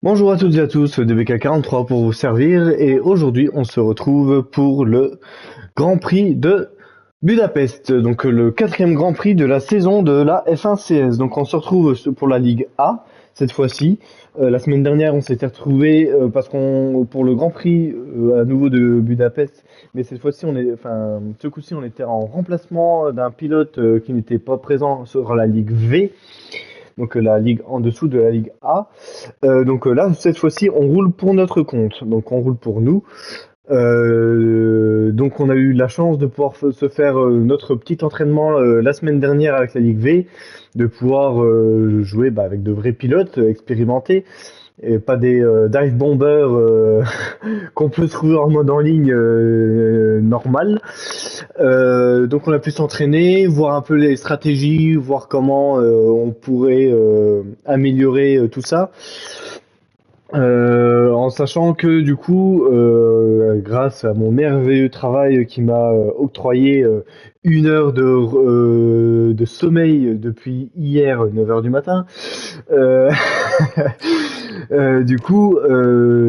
Bonjour à toutes et à tous, DBK43 pour vous servir et aujourd'hui on se retrouve pour le Grand Prix de Budapest, donc le quatrième Grand Prix de la saison de la F1 CS. Donc on se retrouve pour la Ligue A cette fois-ci. La semaine dernière on s'était retrouvé parce qu'on pour le Grand Prix à nouveau de Budapest, mais cette fois-ci ce coup-ci on était en remplacement d'un pilote qui n'était pas présent sur la Ligue V, donc la ligue en dessous de la Ligue A. Là, cette fois-ci, on roule pour notre compte. Donc on roule pour nous. Donc on a eu la chance de pouvoir se faire notre petit entraînement la semaine dernière avec la Ligue V, de pouvoir jouer avec de vrais pilotes expérimentés et pas des dive bombers qu'on peut trouver en mode en ligne normal. Donc on a pu s'entraîner, voir un peu les stratégies, voir comment on pourrait améliorer tout ça. En sachant que du coup, grâce à mon merveilleux travail qui m'a octroyé 1 heure de sommeil depuis hier, 9 heures du matin, euh,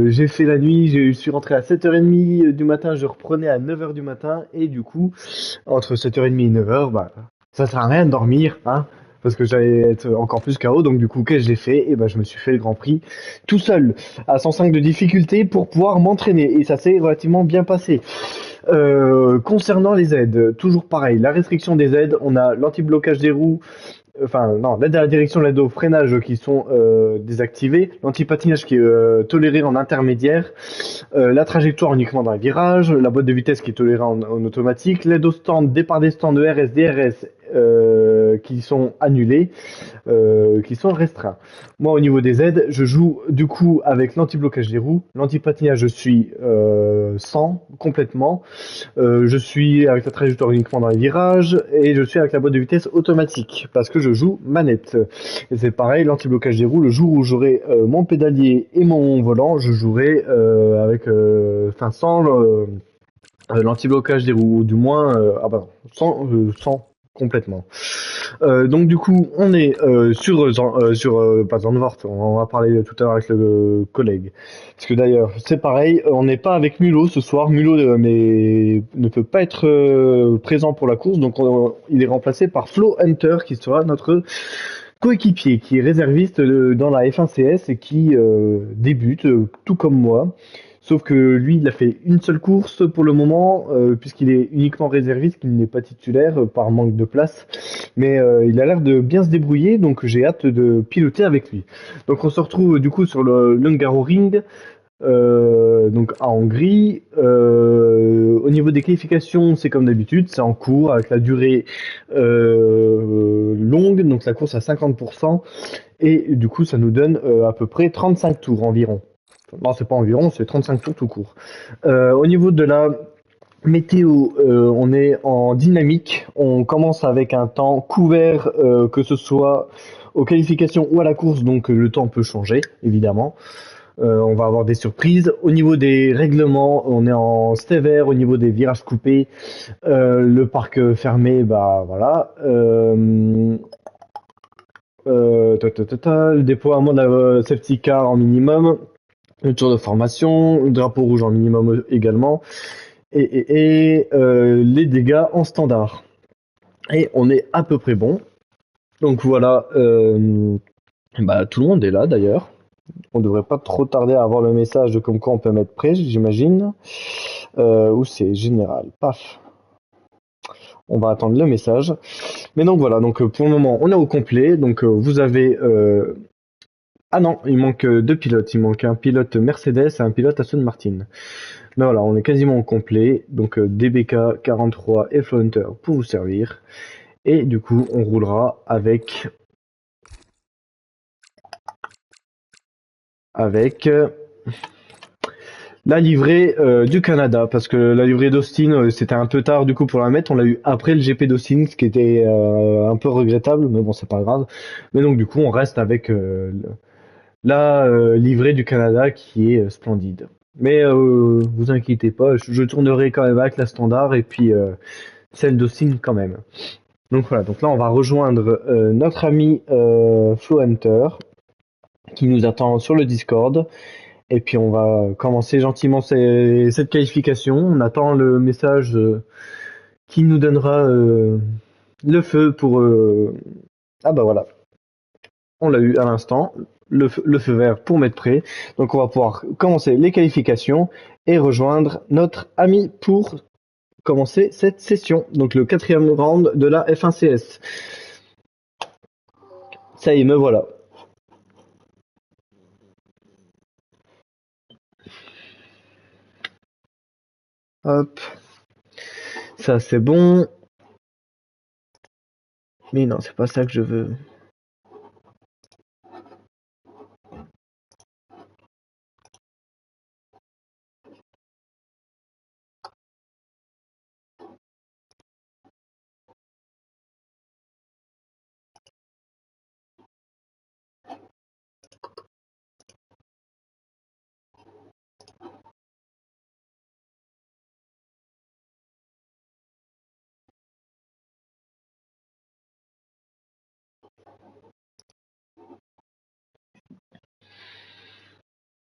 j'ai fait la nuit, je suis rentré à 7h30 du matin, je reprenais à 9 heures du matin, et du coup, entre 7h30 et 9 heures, ça sert à rien de dormir, hein, parce que j'allais être encore plus KO, donc du coup, qu'est-ce que j'ai fait? Et je me suis fait le Grand Prix tout seul, à 105 de difficulté pour pouvoir m'entraîner, et ça s'est relativement bien passé. Concernant les aides, toujours pareil, la restriction des aides, on a l'anti-blocage des roues, enfin non, l'aide à la direction, l'aide au freinage qui sont désactivées, l'anti-patinage qui est toléré en intermédiaire, la trajectoire uniquement dans les virages, la boîte de vitesse qui est tolérée en automatique, l'aide au stand, départ des stands de RS, DRS qui sont annulés, qui sont restreints. Moi, au niveau des aides, je joue du coup avec l'anti-blocage des roues, l'anti-patinage, je suis sans complètement. Je suis avec la trajectoire uniquement dans les virages et je suis avec la boîte de vitesse automatique parce que je joue manette. Et c'est pareil, l'anti-blocage des roues, le jour où j'aurai mon pédalier et mon volant, je jouerai sans l'anti-blocage des roues, ou du moins, sans complètement. Donc du coup, on est pas Zandvoort, on va parler tout à l'heure avec le collègue. Parce que d'ailleurs, c'est pareil, on n'est pas avec Mulot ce soir. Mulot ne peut pas être présent pour la course, donc il est remplacé par Flo Hunter, qui sera notre coéquipier, qui est réserviste dans la F1 CS et qui débute, tout comme moi. Sauf que lui, il a fait une seule course pour le moment, puisqu'il est uniquement réserviste, qu'il n'est pas titulaire par manque de place. Mais il a l'air de bien se débrouiller, donc j'ai hâte de piloter avec lui. Donc on se retrouve du coup sur le Hungaroring, donc à Hongrie. Au niveau des qualifications, c'est comme d'habitude, c'est en cours avec la durée longue, donc la course à 50%, et du coup ça nous donne à peu près 35 tours environ. Non, c'est pas environ, c'est 35 tours tout court. Au niveau de la météo, on est en dynamique. On commence avec un temps couvert, que ce soit aux qualifications ou à la course, donc le temps peut changer, évidemment. On va avoir des surprises. Au niveau des règlements, on est en sévère. Au niveau des virages coupés, le parc fermé, voilà. Le déploiement de la safety car en minimum. Le tour de formation, le drapeau rouge en minimum également, et les dégâts en standard. Et on est à peu près bon. Donc voilà, tout le monde est là d'ailleurs. On devrait pas trop tarder à avoir le message de comme quoi on peut mettre prêt, j'imagine. Ou c'est général. Paf. On va attendre le message. Mais donc voilà, donc pour le moment on est au complet. Donc vous avez ah non, il manque 2 pilotes. Il manque un pilote Mercedes et un pilote Aston Martin. Mais voilà, on est quasiment au complet. Donc DBK 43 et Flow Hunter pour vous servir. Et du coup, on roulera avec la livrée du Canada, parce que la livrée d'Austin, c'était un peu tard du coup pour la mettre. On l'a eu après le GP d'Austin, ce qui était un peu regrettable, mais bon, c'est pas grave. Mais donc du coup, on reste avec la livrée du Canada qui est splendide. Mais vous inquiétez pas, je tournerai quand même avec la standard et puis celle d'Austin quand même. Donc voilà, donc là on va rejoindre notre ami Flo Hunter. qui nous attend sur le Discord. Et puis on va commencer gentiment cette qualification. On attend le message qui nous donnera le feu pour... Ah bah voilà, on l'a eu à l'instant, le feu vert pour mettre prêt. Donc on va pouvoir commencer les qualifications et rejoindre notre ami pour commencer cette session. Donc le 4e round de la F1CS. Ça y est, me voilà. Hop. Ça c'est bon. Mais non, c'est pas ça que je veux.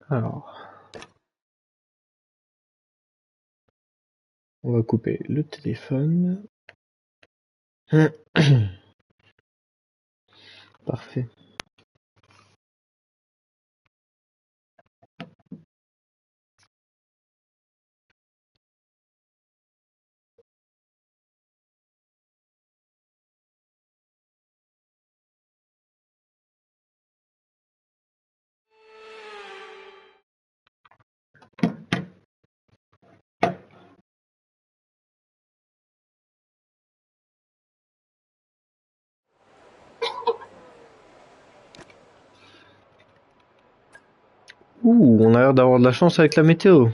Alors, on va couper le téléphone. Parfait. Ouh, on a l'air d'avoir de la chance avec la météo.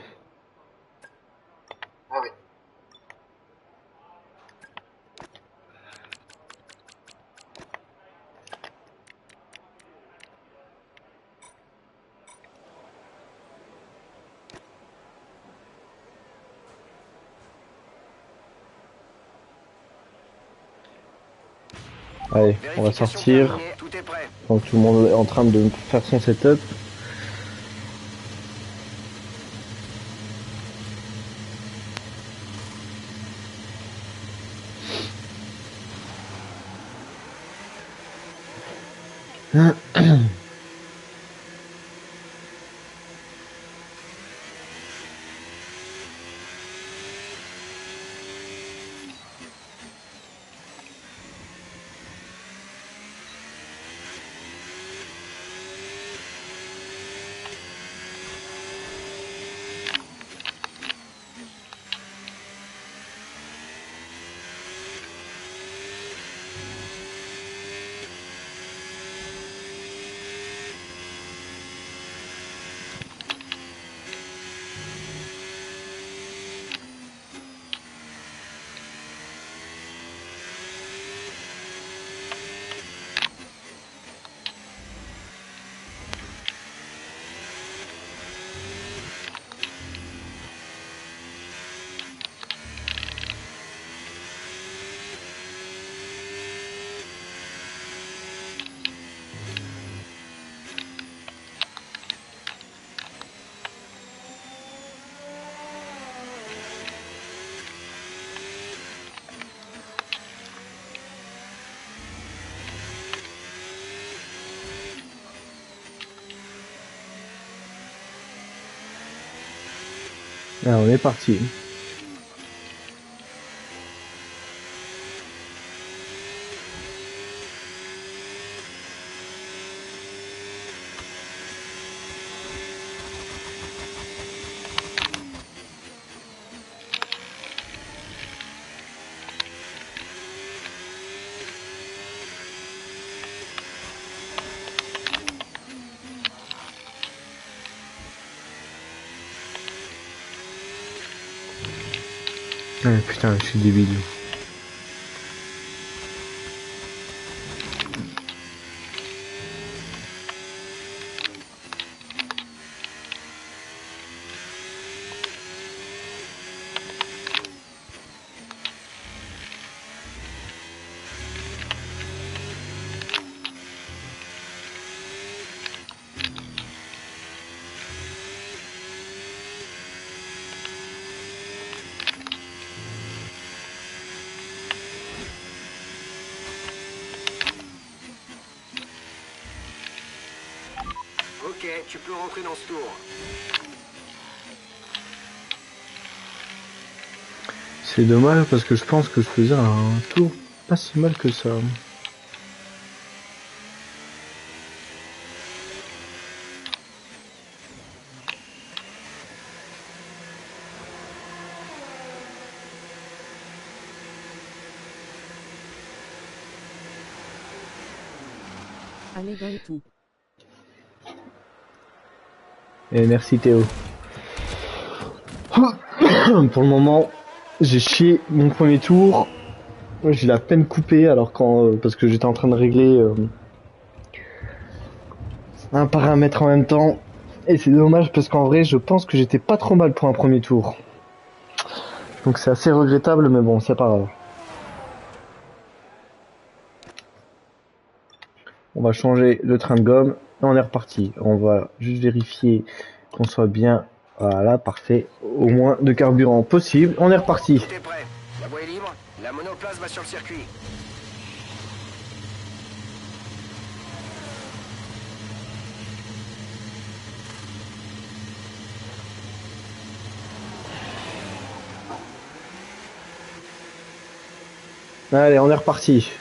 Ah oui. Allez, on va sortir. Tout est prêt. Donc tout le monde est en train de faire son setup. Alors, on est parti. Ah, putain, je suis débile. tu peux rentrer dans ce tour. C'est dommage parce que je pense que je faisais un tour pas si mal que ça. Allez, donne tout. Et merci Théo. Pour le moment, j'ai chié mon premier tour. J'ai la peine coupé alors parce que j'étais en train de régler un paramètre en même temps. Et c'est dommage parce qu'en vrai, je pense que j'étais pas trop mal pour un premier tour. Donc c'est assez regrettable, mais bon, c'est pas grave. On va changer le train de gomme et on est reparti. On va juste vérifier qu'on soit bien. Voilà, parfait. Au moins de carburant possible. On est reparti. Tout est prêt. La voie est libre. La monoplace va sur le circuit. Allez, on est reparti.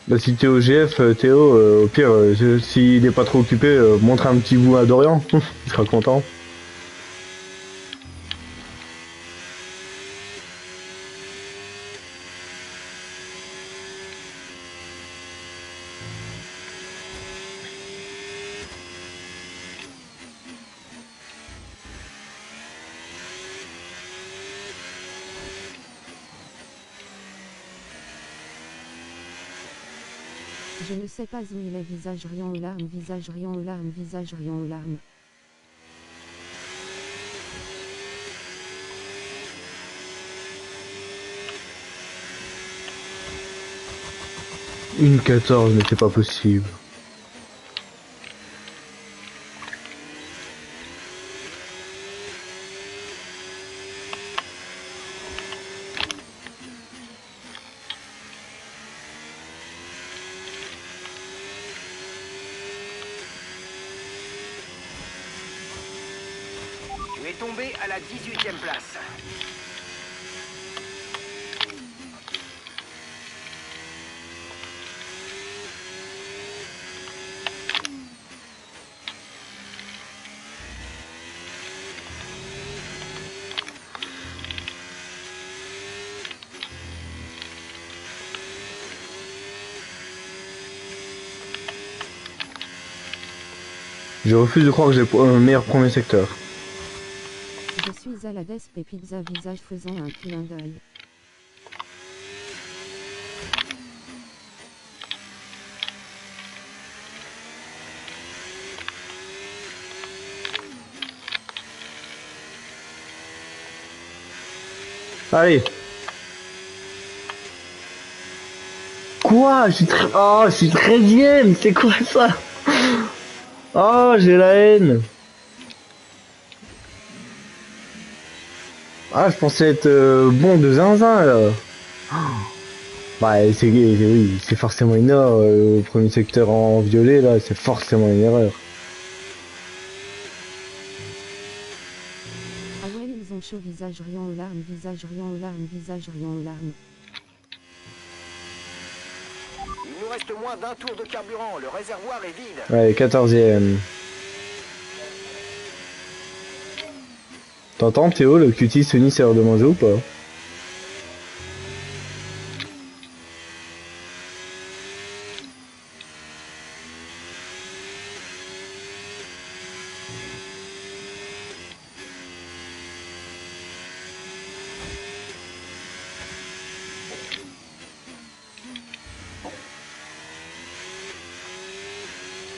Bah si t'es au GF, Théo, au pire, s'il est pas trop occupé, montre un petit bout à Dorian, il sera content. Je ne sais pas où il est, visage riant aux larmes, visage riant aux larmes, visage riant aux larmes. Une 14, mais c'est pas possible. Tu es tombé à la 18e place. Je refuse de croire que j'ai un meilleur premier secteur. Je suis à la Despe Pizza, visage faisant un clin d'œil. Allez. Quoi? Oh, je suis 13ème, c'est quoi ça? Oh, j'ai la haine. Ah, je pensais être bon de zinzin là. Bah, oui, c'est forcément une erreur. Au premier secteur en violet là, c'est forcément une erreur. Ah ouais, ils ont chaud, visage riant aux larmes, visage riant aux larmes, visage riant aux larmes. Il nous reste moins d'un tour de carburant. Le réservoir est vide. Ouais, 14ème. T'entends Théo, le cutie Sony c'est l'heure de manger ou pas?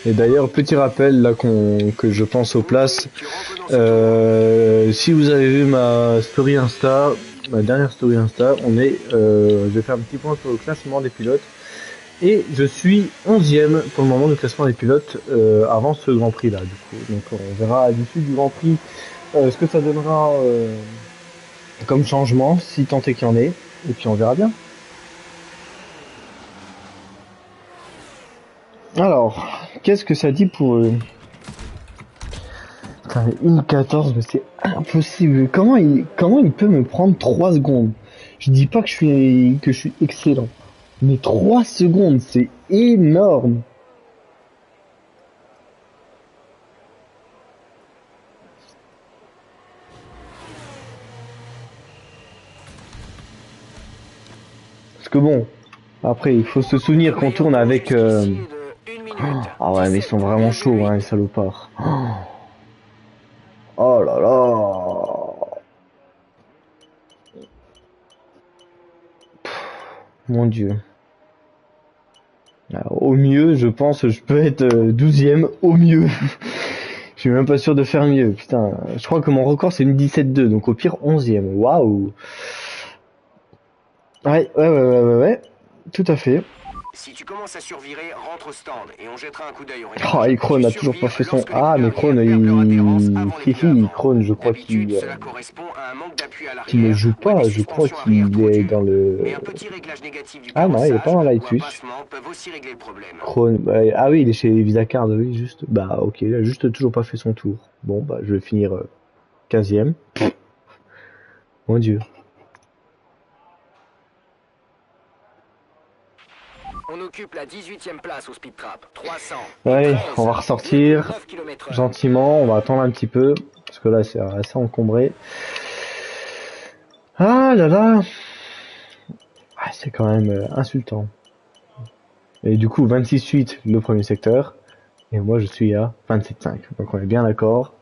Et d'ailleurs, petit rappel là que je pense aux places. Si vous avez vu ma story Insta, ma dernière story Insta, je vais faire un petit point sur le classement des pilotes. Et je suis 11e pour le moment du classement des pilotes avant ce Grand Prix là du coup. Donc on verra à l'issue du Grand Prix ce que ça donnera comme changement, si tant est qu'il y en ait. Et puis on verra bien. Alors, qu'est-ce que ça dit pour eux? Putain, mais 1,14, mais c'est impossible. Comment il peut me prendre 3 secondes? Je dis pas que je suis excellent. Mais 3 secondes, c'est énorme. Parce que bon, après, il faut se souvenir qu'on tourne avec... Ah ouais, mais ils sont vraiment chauds, hein, les salopards. Oh là là. Mon Dieu. Alors, au mieux, je pense, je peux être 12e, au mieux. Je suis même pas sûr de faire mieux. Putain, je crois que mon record c'est une 17-2, donc au pire 11e. Waouh. Ouais. Tout à fait. Si tu commences à survirer, rentre au stand et on jettera un coup d'œil au Oh, réglage. et Krohn Tu a toujours pas fait survivres son... lorsque les Ah, mais couleurs Krohn, perdent leur apparence il... avant les Hihi, gueulements. Krohn, je crois D'habitude, qu'il... cela correspond à un manque d'appui à Qui ne l'arrière joue ou à des pas, je crois suspensions arrière qu'il trop est dures. dans le... Mais un petit réglage négatif du Ah non, il est pas carrossage dans ou un Lightus. pincement peuvent aussi régler le problème. Krohn, ah oui, il est chez Visacard, oui, juste. Bah ok, il a juste toujours pas fait son tour. Bon, bah je vais finir 15e. Mon Dieu. On occupe la 18e place au speed trap, 300. Allez, on va ressortir gentiment, on va attendre un petit peu, parce que là c'est assez encombré. Ah là là. Ah, c'est quand même insultant. Et du coup 26-8 le premier secteur, et moi je suis à 27-5, donc on est bien d'accord.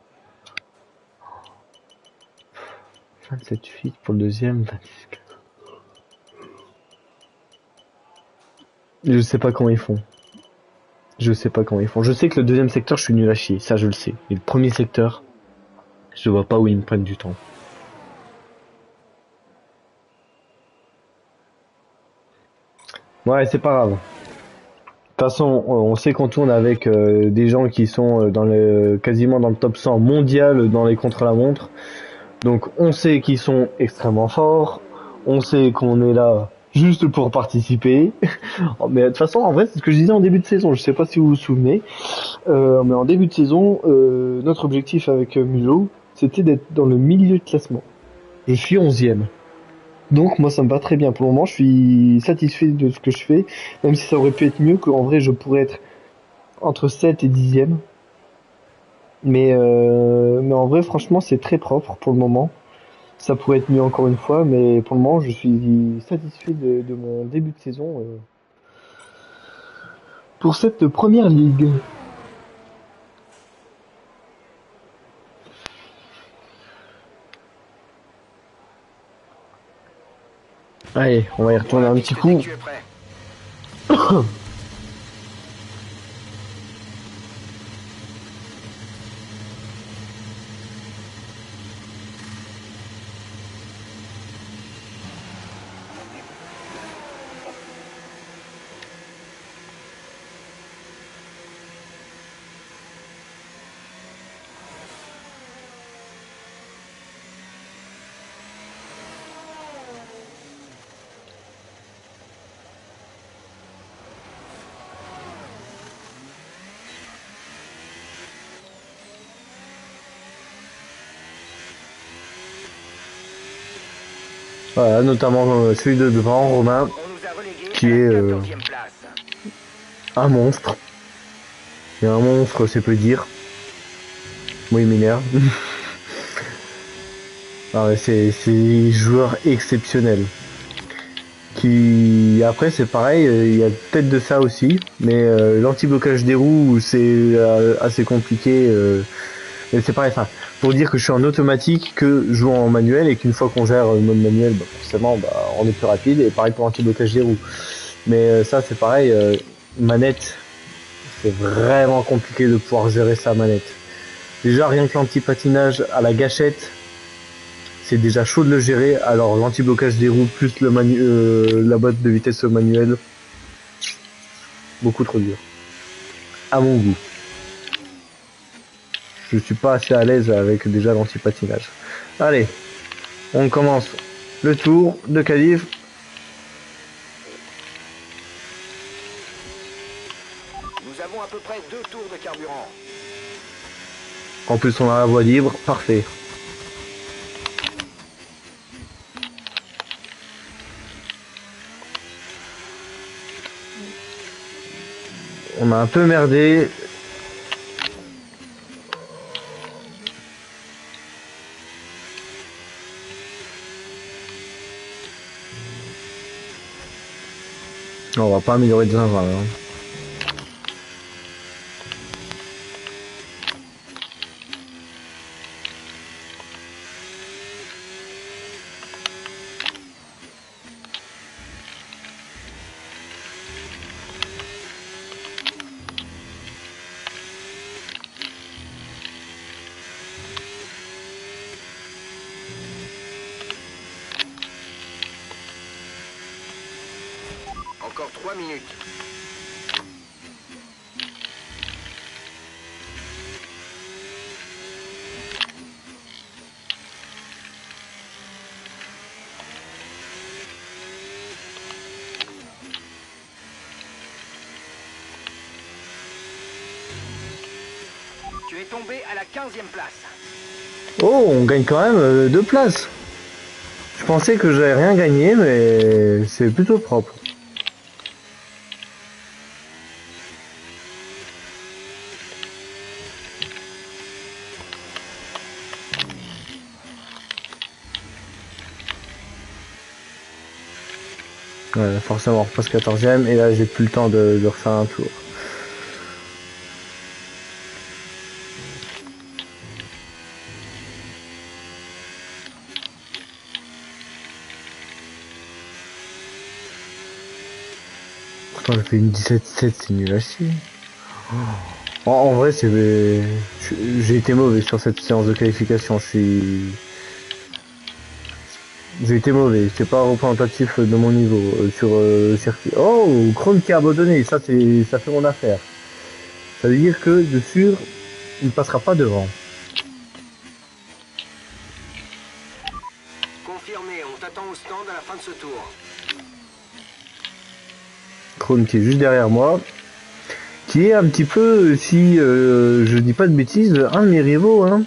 27-8 pour le deuxième, 26-4. Je sais pas comment ils font. Je sais pas comment ils font. Je sais que le deuxième secteur, je suis nul à chier. Ça, je le sais. Et le premier secteur, je vois pas où ils me prennent du temps. Ouais, c'est pas grave. De toute façon, on sait qu'on tourne avec des gens qui sont quasiment dans le top 100 mondial dans les contre-la-montre. Donc, on sait qu'ils sont extrêmement forts. On sait qu'on est là juste pour participer. Mais de toute façon, en vrai, c'est ce que je disais en début de saison. Je sais pas si vous vous souvenez. Mais en début de saison, notre objectif avec Mulo, c'était d'être dans le milieu de classement. Je suis 11e. Donc moi ça me va très bien. Pour le moment, je suis satisfait de ce que je fais, même si ça aurait pu être mieux, qu'en vrai je pourrais être entre 7 et 10e. Mais en vrai, franchement, c'est très propre pour le moment. Ça pourrait être mieux encore une fois, mais pour le moment, je suis satisfait de mon début de saison pour cette première ligue. Allez, on va y retourner un petit coup. Voilà, notamment celui de devant, Romain, qui est un monstre. Et un monstre, c'est peu dire. Moi, il m'énerve. C'est joueur exceptionnel. Qui après c'est pareil, il y a peut-être de ça aussi, mais l'anti-blocage des roues c'est assez compliqué. Mais c'est pareil, enfin, pour dire que je suis en automatique que je joue en manuel et qu'une fois qu'on gère le mode manuel, bah, forcément on est plus rapide, et pareil pour l'anti-blocage des roues. Mais ça c'est pareil, manette, c'est vraiment compliqué de pouvoir gérer sa manette. Déjà, rien que l'anti-patinage à la gâchette, c'est déjà chaud de le gérer. Alors, l'anti-blocage des roues plus la boîte de vitesse manuelle, beaucoup trop dur. À mon goût. Je suis pas assez à l'aise avec déjà l'anti-patinage. Allez, on commence le tour de qualif. Nous avons à peu près 2 tours de carburant. En plus, on a la voie libre, parfait. On a un peu merdé. On va pas améliorer de 20 hein. Encore 3 minutes. Tu es tombé à la 15e place. Oh, on gagne quand même 2 places. Je pensais que j'avais rien gagné, mais c'est plutôt propre. Ouais, forcément, on repasse 14e et là j'ai plus le temps de refaire un tour. Pourtant j'ai fait une 17-7, c'est nul à chier. En vrai, j'ai été mauvais sur cette séance de qualification. J'ai été mauvais. C'est pas représentatif de mon niveau sur le circuit. Oh, Krone qui a abandonné. Ça fait mon affaire. Ça veut dire que de sûr, il ne passera pas devant. Confirmé, on t'attend au stand à la fin de ce tour. Krone qui est juste derrière moi. Qui est un petit peu, si je dis pas de bêtises, un de mes rivaux, hein.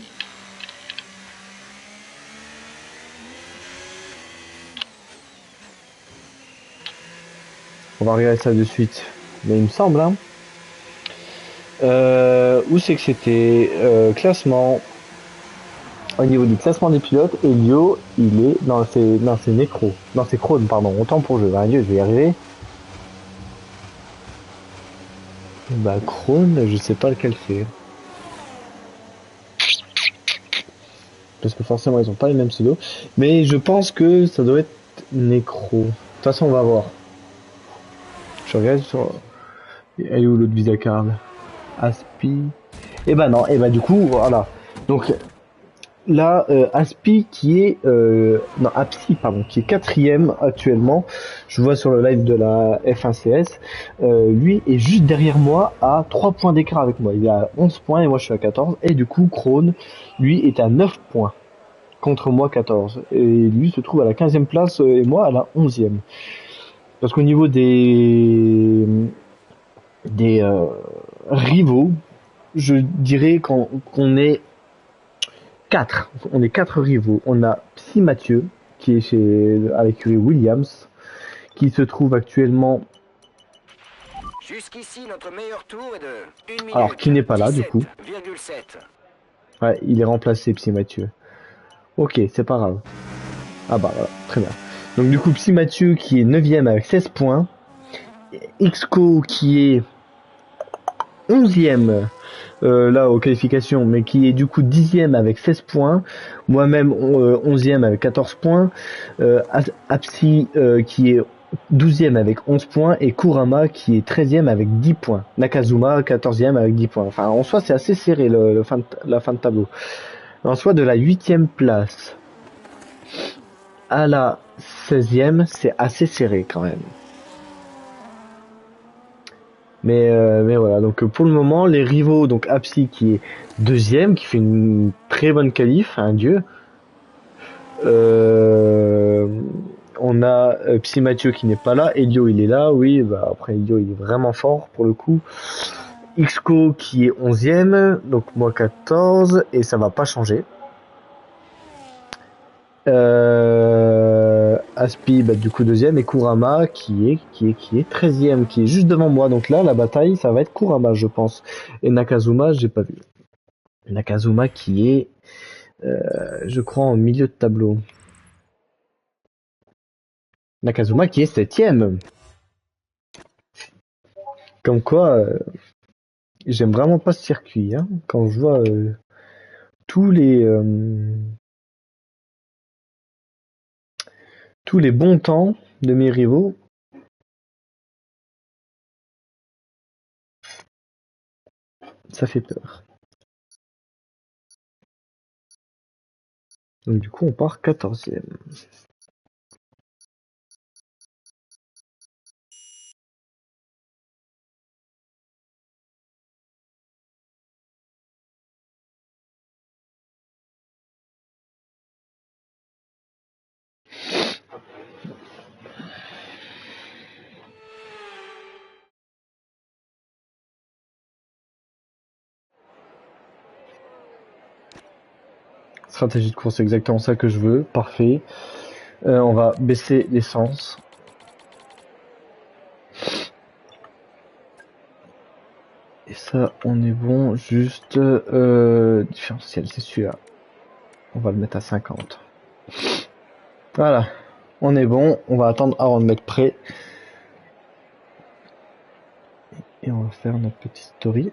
On va regarder ça de suite. Mais il me semble, hein. Où c'est que c'était classement. Au niveau du classement des pilotes, Elio, il est dans ses nécros. Dans ses chrones, pardon. Autant pour jeu. Ah, Dieu, je vais y arriver. Bah, Krone, je sais pas lequel c'est. Parce que forcément, ils ont pas les mêmes pseudos. Mais je pense que ça doit être Nécro. De toute façon, on va voir. Je regarde sur... Elle est où l'autre Visa Card? Aspi. Et bah non, et bah du coup, voilà. Donc là, Aspi qui est... non, Apsi, pardon, qui est 4ème actuellement. Je vois sur le live de la F1CS. Lui est juste derrière moi à 3 points d'écart avec moi. Il est à 11 points et moi je suis à 14. Et du coup, Krone, lui, est à 9 points. Contre moi 14. Et lui se trouve à la 15e place et moi à la 11e. Parce qu'au niveau des rivaux, je dirais qu'on est 4. On est 4 rivaux. On a Psy Mathieu, qui est à l'écurie Williams, qui se trouve actuellement... Jusqu'ici, notre meilleur tour est de 1 minute. Alors, qui n'est pas là, du coup. 17,7. Ouais, il est remplacé, Psy Mathieu. Ok, c'est pas grave. Ah bah voilà, très bien. Donc du coup, Psy Mathieu qui est 9ème avec 16 points. Xco qui est 11ème là aux qualifications, mais qui est du coup 10ème avec 16 points. Moi-même 11ème avec 14 points. Apsi qui est 12e avec 11 points et Kurama qui est 13e avec 10 points. Nakazuma 14e avec 10 points. Enfin, en soi, c'est assez serré la fin de tableau. En soi, de la 8e place à la 16e, c'est assez serré quand même. Mais voilà, donc pour le moment, les rivaux, donc Apsi qui est 2e, qui fait une très bonne qualif, un dieu. On a Psy Mathieu qui n'est pas là, Elio il est là, oui, bah après Elio il est vraiment fort pour le coup. Xco qui est 11e, donc moi 14, et ça va pas changer. Aspi bah, du coup 2e, et Kurama qui est 13e, qui est juste devant moi, donc là la bataille ça va être Kurama je pense. Et Nakazuma j'ai pas vu. Nakazuma qui est je crois en milieu de tableau. Nakazuma qui est 7e. Comme quoi, j'aime vraiment pas ce circuit. Hein. Quand je vois tous les tous les bons temps de mes rivaux, ça fait peur. Donc du coup, on part 14e. Stratégie de course, c'est exactement ça que je veux. Parfait. On va baisser l'essence. Et ça, on est bon. Juste différentiel, c'est celui-là. On va le mettre à 50. Voilà. On est bon. On va attendre avant de mettre prêt. Et on va faire notre petite story.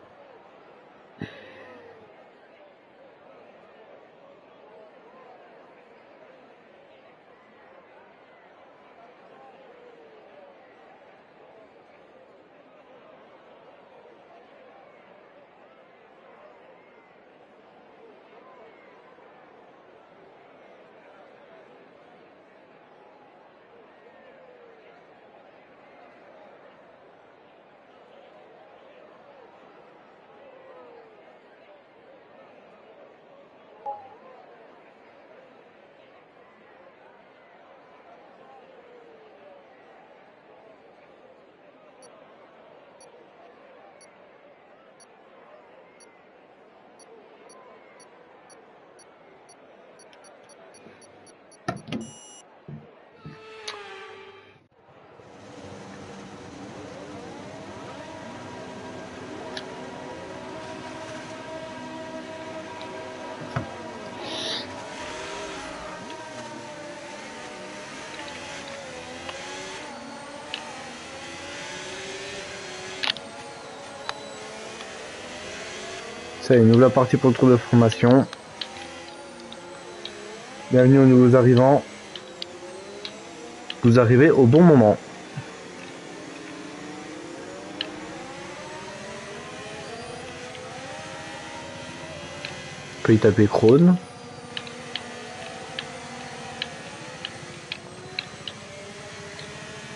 Ça y est, nous la partie pour le tour de formation. Bienvenue aux nouveaux arrivants. Vous arrivez au bon moment. On peut y taper Krone.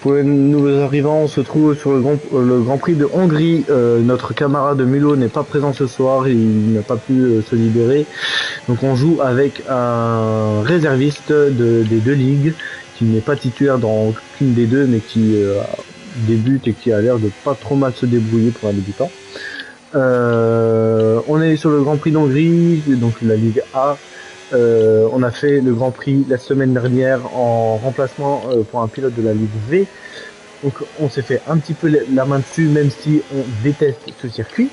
Pour les nouveaux arrivants, on se trouve sur le Grand Prix de Hongrie. Notre camarade Mulot n'est pas présent ce soir, il n'a pas pu se libérer. Donc on joue avec un réserviste des deux ligues, qui n'est pas titulaire dans aucune des deux, mais qui débute et qui a l'air de pas trop mal se débrouiller pour un débutant. On est sur le Grand Prix d'Hongrie, donc la Ligue A. On a fait le Grand Prix la semaine dernière en remplacement pour un pilote de la Ligue V. Donc on s'est fait un petit peu la main dessus, même si on déteste ce circuit.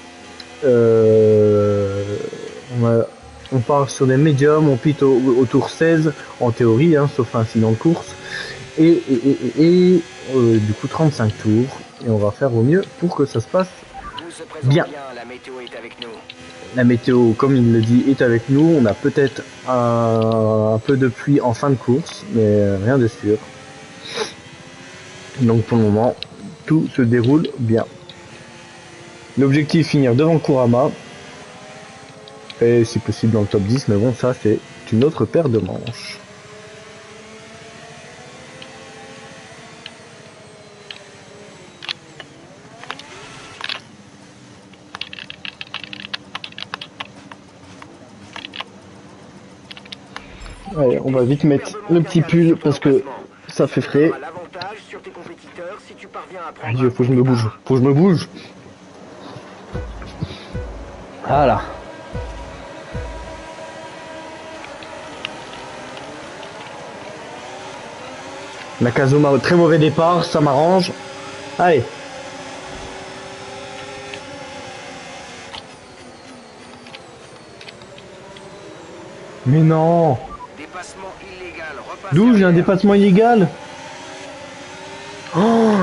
On part sur des médiums, on pite au tour 16 en théorie, hein, sauf incident de course. Et du coup 35 tours. Et on va faire au mieux pour que ça se passe bien. La météo est avec nous. La météo, comme il le dit, est avec nous. On a peut-être un peu de pluie en fin de course, mais rien de sûr. Donc pour le moment, tout se déroule bien. L'objectif, finir devant Kurama. Et si possible dans le top 10, mais bon, ça c'est une autre paire de manches. Allez, on va vite mettre le petit pull parce que ça fait frais. Dieu, faut que je me bouge. Faut que je me bouge. Voilà. Nakazuma au très mauvais départ, ça m'arrange. Allez. Mais non. D'où j'ai un dépassement illégal? Oh.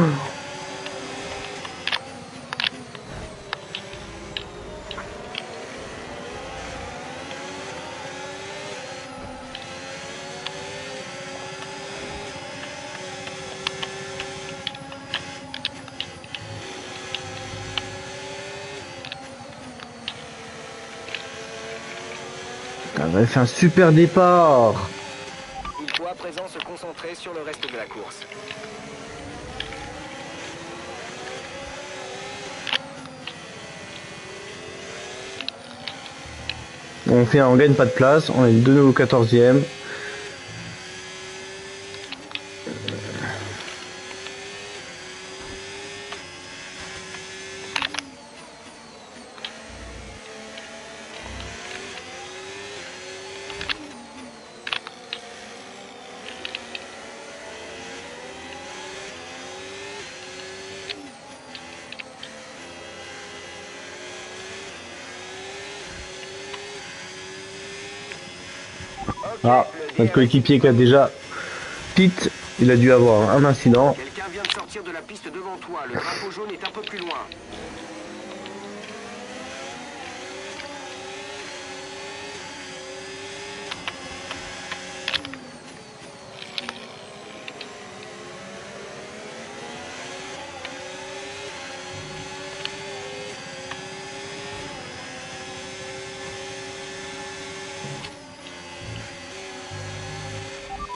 On avait fait un super départ. Il faut à présent se concentrer sur le reste de la course. On gagne pas de place, on est de nouveau 14e. Ah, notre coéquipier qui a déjà pit, il a dû avoir un incident. Quelqu'un vient de sortir de la piste devant toi. Le drapeau jaune est un peu plus loin.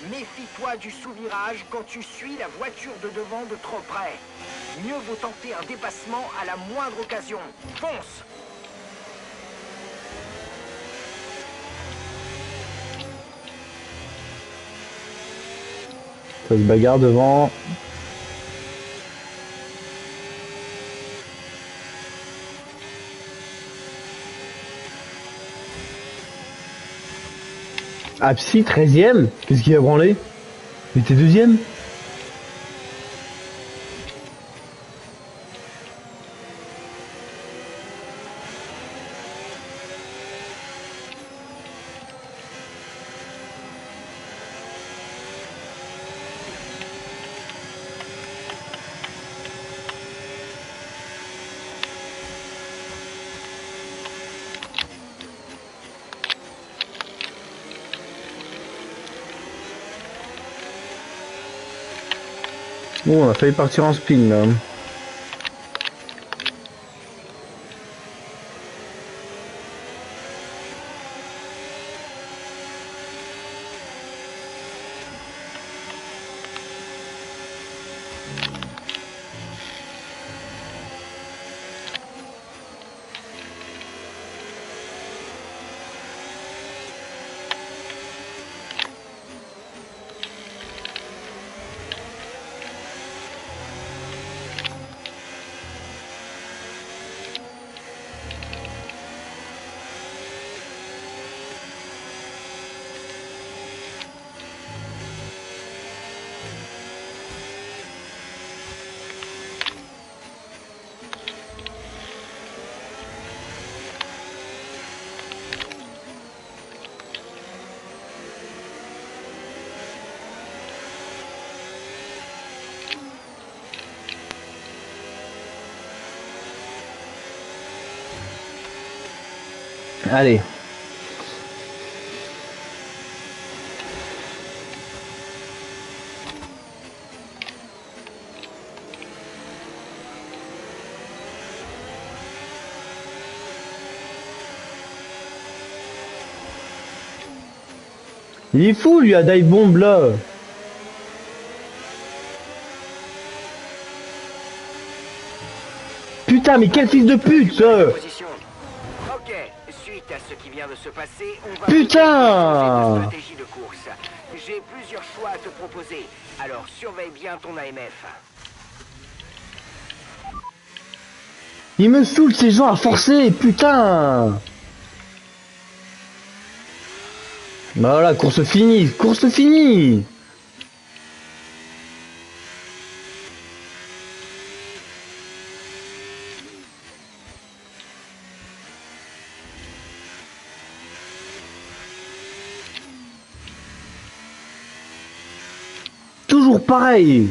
Méfie-toi du sous-virage quand tu suis la voiture de devant de trop près. Mieux vaut tenter un dépassement à la moindre occasion. Fonce! Ça se bagarre devant. Ah psy, 13e. Qu'est-ce qu'il a branlé? Il était 2e. Bon, on a failli partir en spin là. Allez. Il est fou lui à dive bomb là. Putain mais quel fils de pute ça. Position. Ok, suite à ce qui vient de se passer, on va Putain. changer de stratégie de course. J'ai plusieurs choix à te proposer, alors surveille bien ton AMF. Il me saoule ces gens à forcer, putain. Bah voilà, course finie, course finie. Toujours pareil.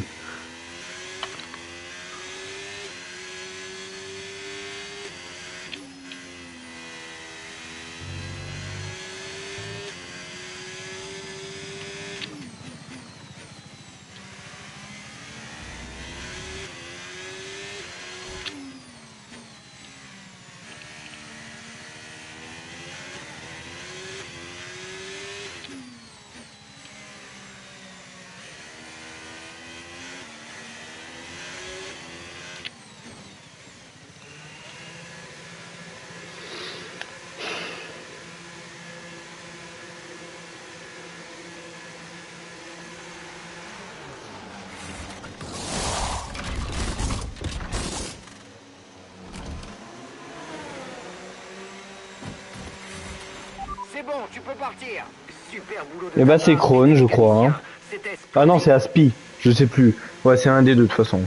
C'est bon, tu peux partir. Super boulot de Et bah ta c'est part, Krone, je crois. Hein. C'était Ah non, splendide. c'est Aspi. Je sais plus. Ouais, c'est un des deux de toute façon.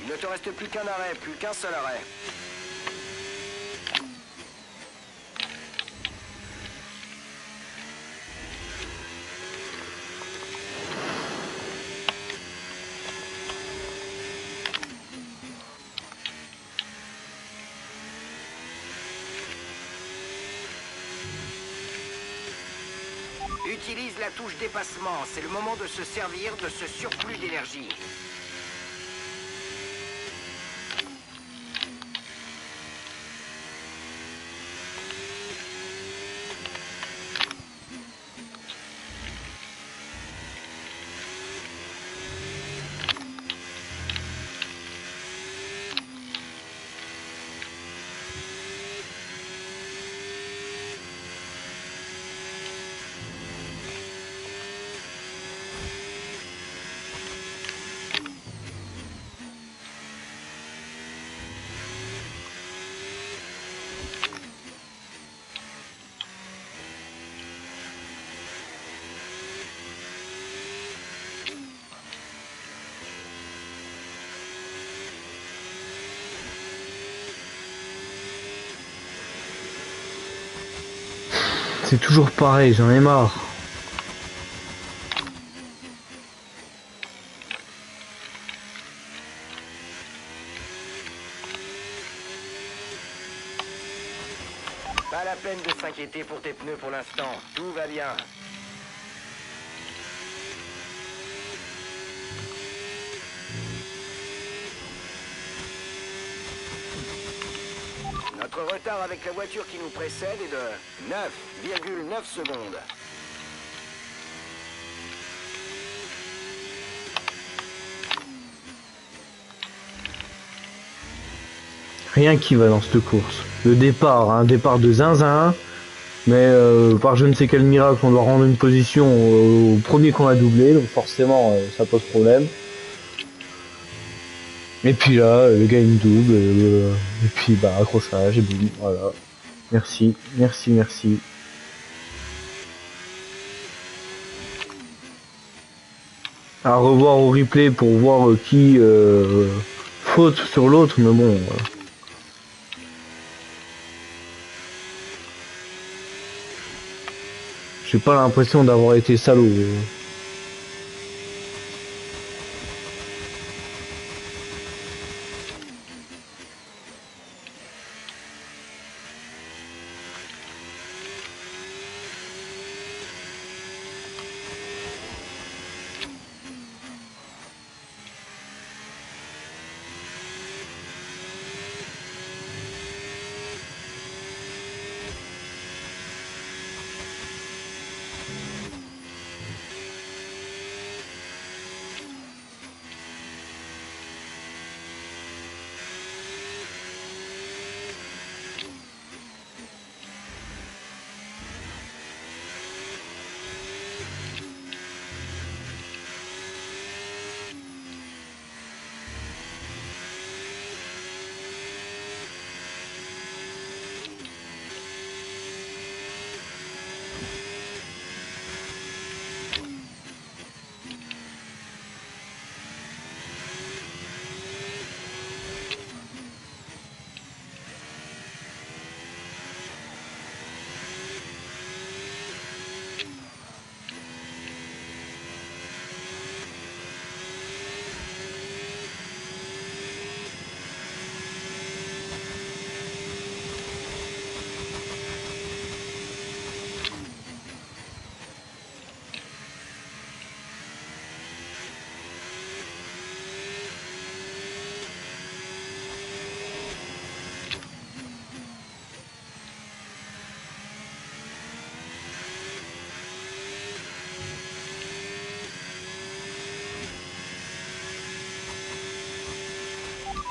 Il ne te reste plus qu'un arrêt, plus qu'un seul arrêt. Utilise la touche dépassement, c'est le moment de se servir de ce surplus d'énergie. C'est toujours pareil, j'en ai marre. Pas la peine de s'inquiéter pour tes pneus pour l'instant, tout va bien. Notre retard avec la voiture qui nous précède est de 9,9 secondes. Rien qui va dans cette course. Le départ, un départ de zinzin. Mais par je ne sais quel miracle, on doit rendre une position au premier qu'on a doublé. Donc forcément, ça pose problème. Et puis là, le gars il me double. Et puis bah accrochage et boum. Voilà. Merci, merci, merci. À revoir au replay pour voir qui faute sur l'autre, mais bon. J'ai pas l'impression d'avoir été salaud.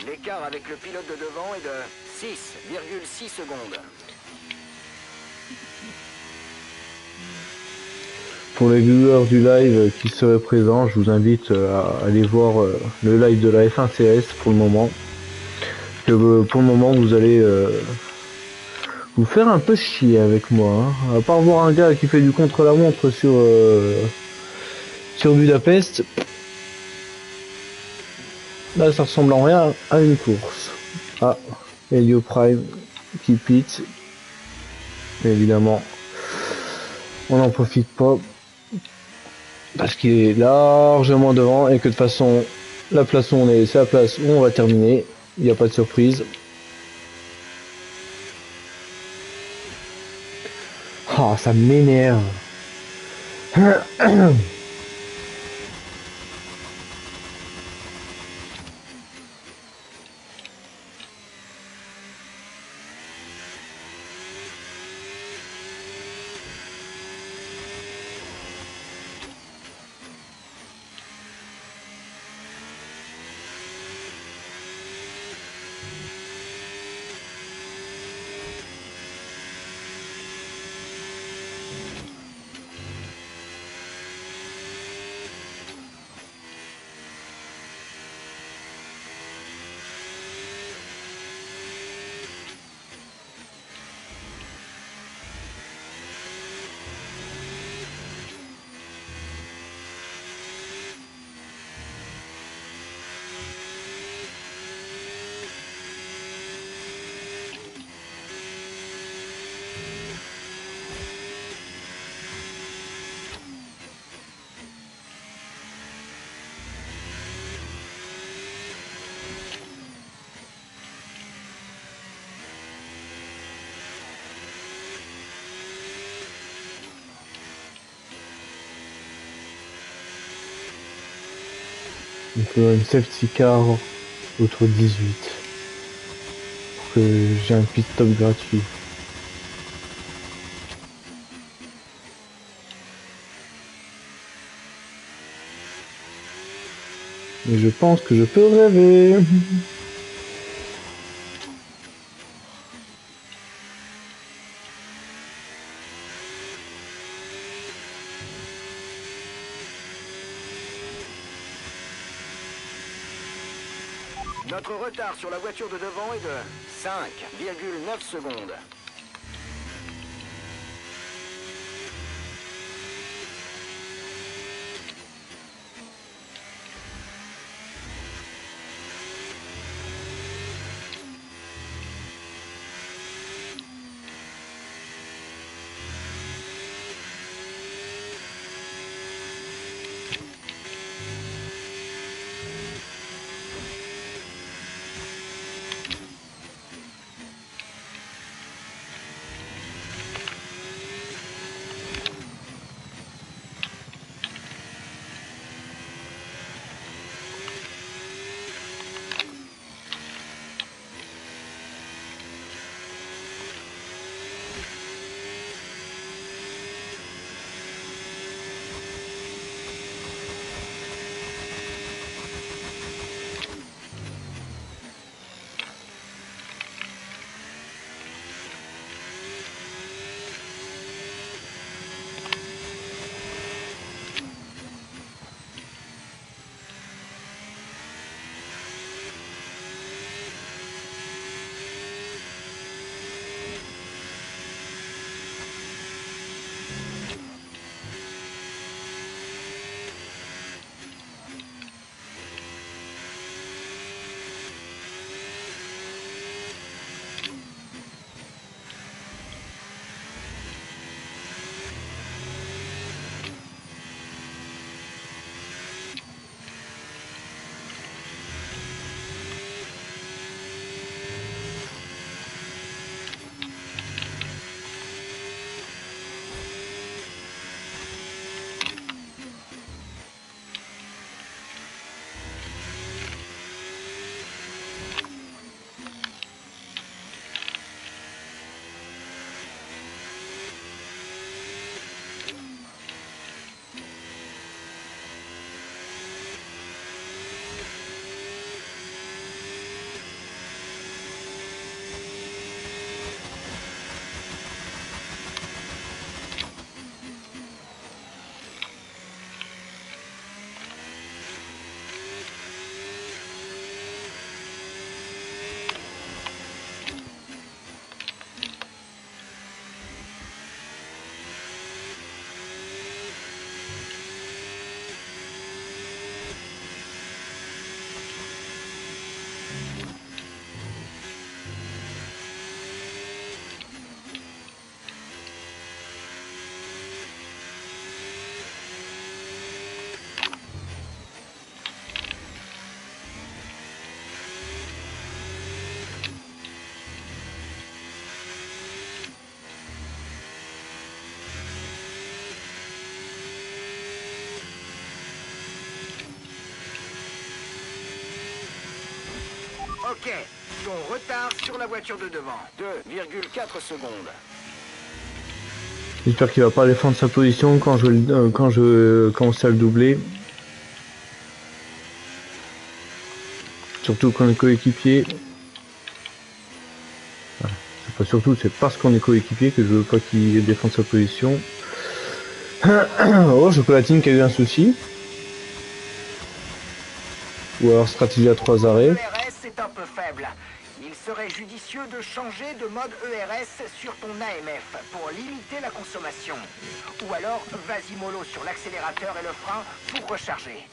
L'écart avec le pilote de devant est de 6,6 secondes. Pour les viewers du live qui seraient présents, je vous invite à aller voir le live de la F1 CS pour le moment. Pour le moment, vous allez vous faire un peu chier avec moi. Hein. À part voir un gars qui fait du contre-la-montre sur Budapest, là ça ressemble en rien à une course. Ah, Helio Prime qui pite. Évidemment, on n'en profite pas. Parce qu'il est largement devant et que de toute façon, la place où on est, c'est la place où on va terminer. Il n'y a pas de surprise. Ah, ça m'énerve. Il faut une safety car autour de 18 pour que j'ai un pit stop gratuit. Mais je pense que je peux rêver. Notre retard sur la voiture de devant est de 5,9 secondes. Ok, ton retard sur la voiture de devant. 2,4 secondes. J'espère qu'il va pas défendre sa position quand je commence à le doubler. Surtout quand on est coéquipier. Voilà. C'est pas surtout, c'est parce qu'on est coéquipier que je veux pas qu'il défende sa position. Oh, Chocolatine qui a eu un souci. Ou alors stratégie à 3 arrêts. ERS est un peu faible. Il serait judicieux de changer de mode ERS sur ton AMF pour limiter la consommation. Ou alors, vas-y mollo sur l'accélérateur et le frein pour recharger.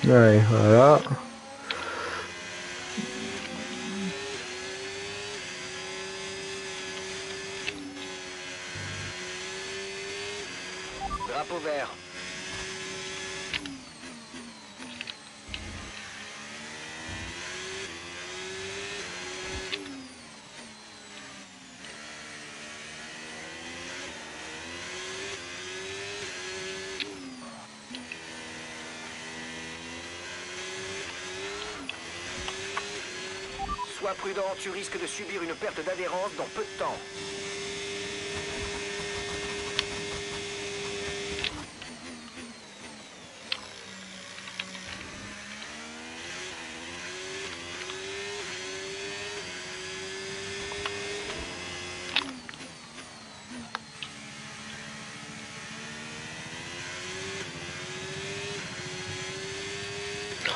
Ouais, voilà. Drapeau vert. Sois prudent, tu risques de subir une perte d'adhérence dans peu de temps.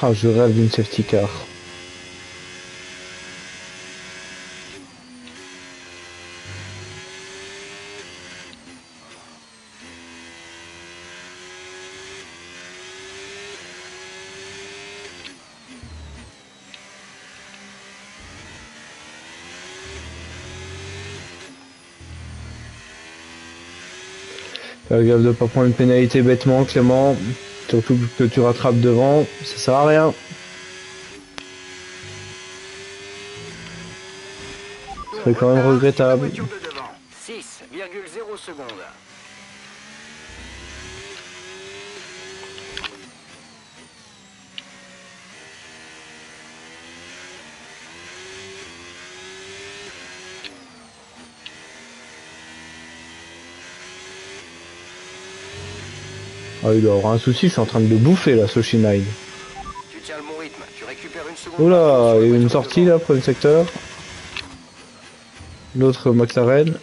Ah, je rêve d'une safety car. Fais gaffe de pas prendre une pénalité bêtement, Clément. Surtout que tu rattrapes devant, ça sert à rien. C'est quand même regrettable. 6,0 secondes. Ah, il doit avoir un souci, je suis en train de le bouffer là, Soshi9. Tu tiens le bon rythme, tu récupères une seconde. Oula, il y a une sortie là, premier secteur. L'autre McLaren.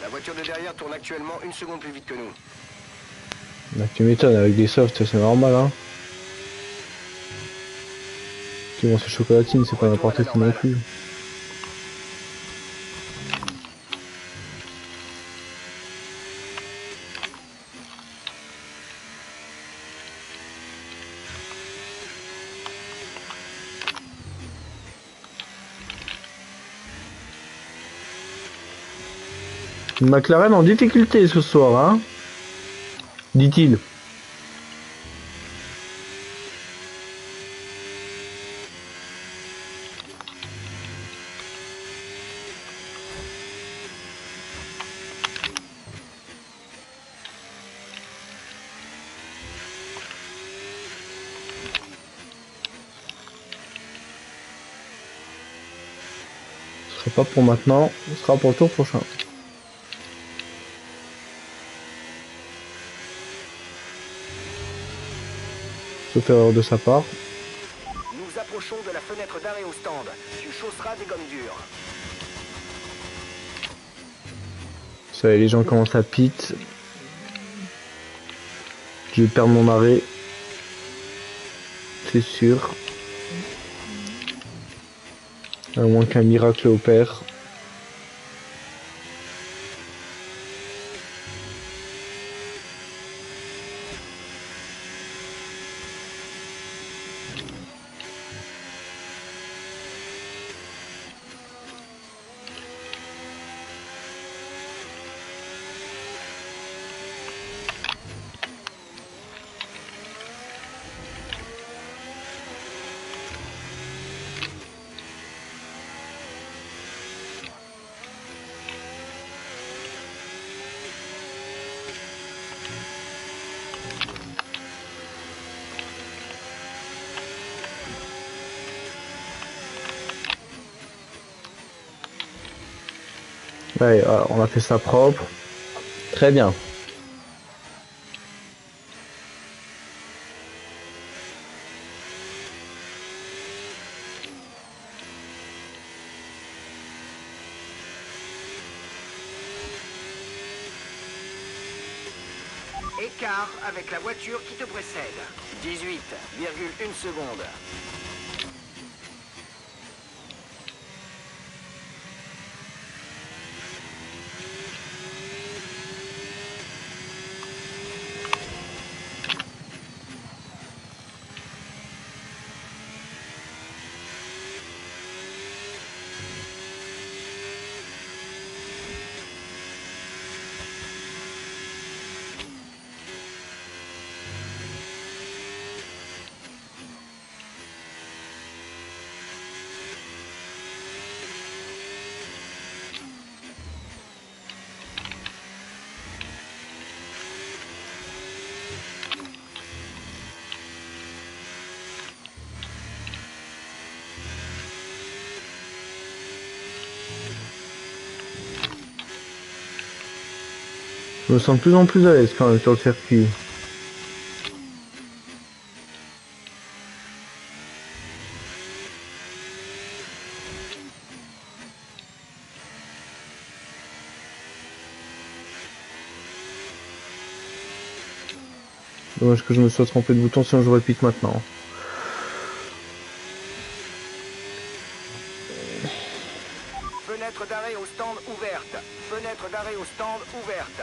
La voiture de derrière tourne actuellement une seconde plus vite que nous. Là, tu m'étonnes, avec des softs, c'est normal, hein. Puis bon, c'est chocolatine, c'est pas n'importe qui non plus. McLaren en difficulté ce soir, hein, dit-il. Ce sera pas pour maintenant, ce sera pour le tour prochain. Sauf erreur de sa part. Nous approchons de la fenêtre d'arrêt au stand. Tu chausseras des gommes dures. Ça y est, les gens commencent à pit. Je vais perdre mon arrêt. C'est sûr. À moins qu'un miracle opère. Ouais, voilà, on a fait ça propre. Très bien. Écart avec la voiture qui te précède. 18,1 secondes. Je me sens de plus en plus à l'aise quand même sur le circuit. Dommage que je me sois trompé de bouton, sinon je répite maintenant. Fenêtre d'arrêt au stand ouverte. Fenêtre d'arrêt au stand ouverte.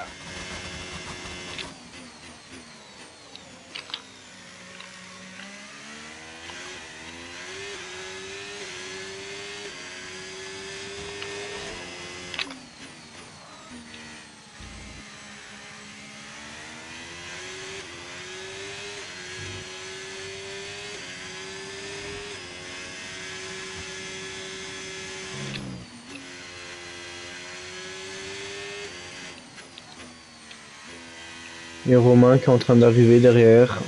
Et Romain qui est en train d'arriver derrière.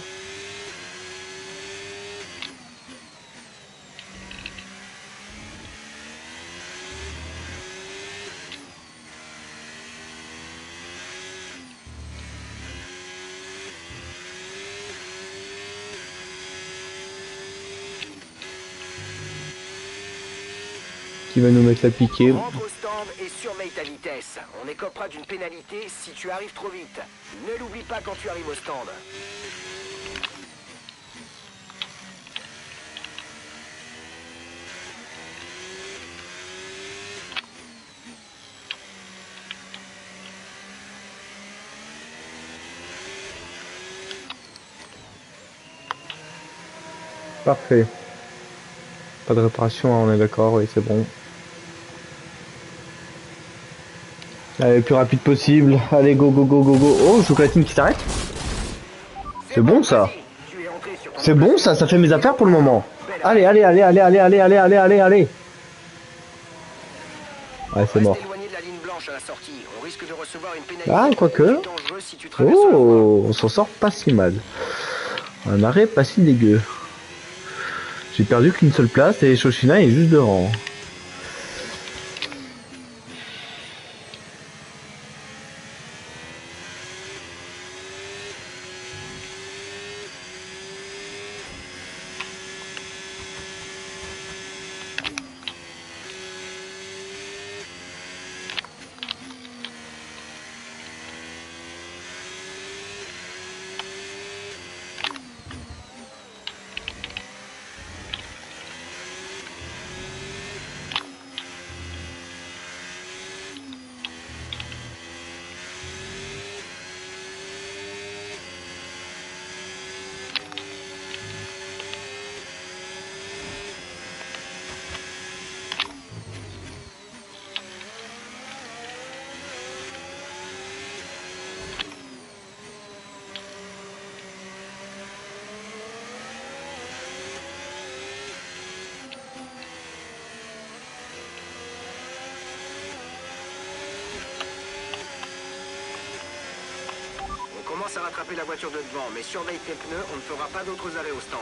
Qui va nous mettre la piquée. Rentre au stand et surveille ta vitesse. On écopera d'une pénalité si tu arrives trop vite. Ne l'oublie pas quand tu arrives au stand. Parfait. Pas de réparation, hein, on est d'accord, oui c'est bon. Allez, le plus rapide possible. Allez, go, go, go, go, go. Oh, chocolatine qui s'arrête. C'est bon ça. Vas-y, tu es entré sur ton C'est bon ça, ça fait mes affaires pour le moment. Belle Allez, allez, allez, allez, allez, allez, allez, allez, allez, allez. Ouais, c'est Reste mort. éloigné de la ligne blanche à la sortie. On risque de recevoir une pénalité. Ah, quoique. C'est dangereux si tu traverses la voie. Oh, on s'en sort pas si mal. Un arrêt pas si dégueu. J'ai perdu qu'une seule place et Shoshina est juste devant. On commence à rattraper la voiture de devant, mais surveille tes pneus, on ne fera pas d'autres arrêts au stand.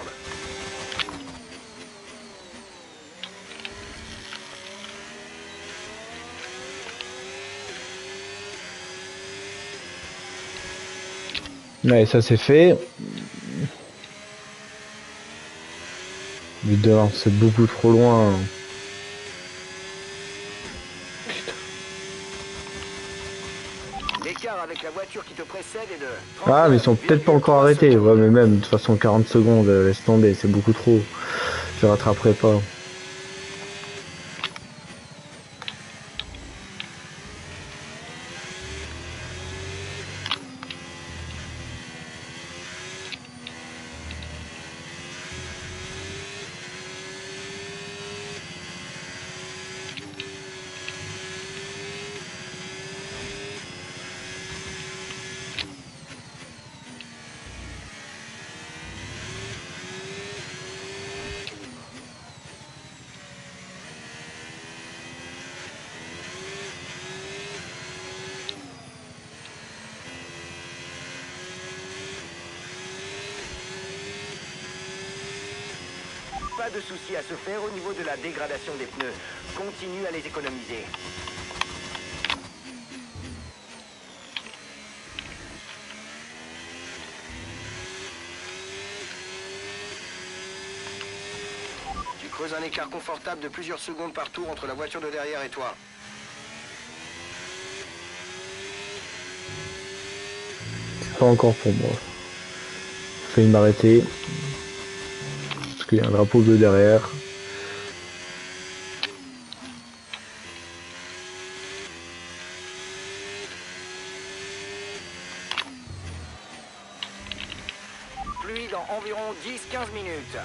Ouais, ça c'est fait. Évidemment, c'est beaucoup trop loin. L'écart avec la voiture qui te précède est de Ah, mais ils sont peut-être pas encore 39,3 arrêtés. Ouais, secondes. mais même, de toute façon, 40 secondes, laisse tomber, c'est beaucoup trop. Je rattraperai pas. Pas de souci à se faire au niveau de la dégradation des pneus. Continue à les économiser. Tu creuses un écart confortable de plusieurs secondes par tour entre la voiture de derrière et toi. C'est pas encore pour moi. J'ai failli m'arrêter. Parce qu'il y a un drapeau bleu derrière. Pluie dans environ 10-15 minutes.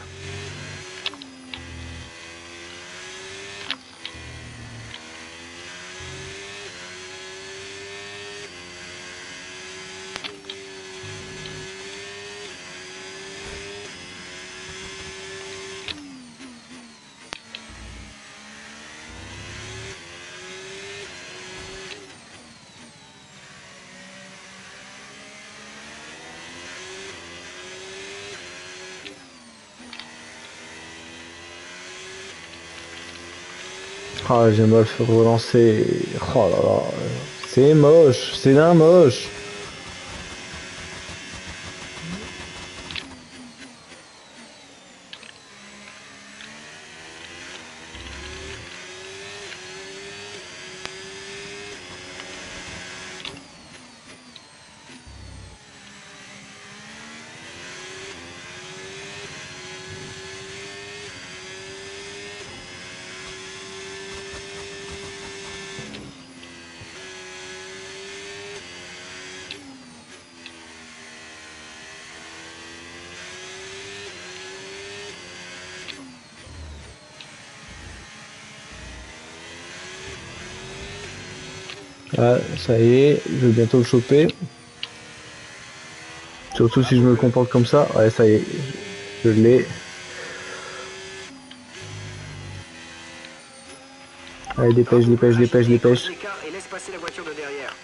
Ah, j'ai mal fait relancer. Oh là là. C'est moche. C'est d'un moche. Ah, ça y est, je vais bientôt le choper. Surtout si je me comporte comme ça. Ouais, ça y est, je l'ai. Allez, dépêche, dépêche, dépêche, dépêche. L'écart et laisse passer la voiture de derrière.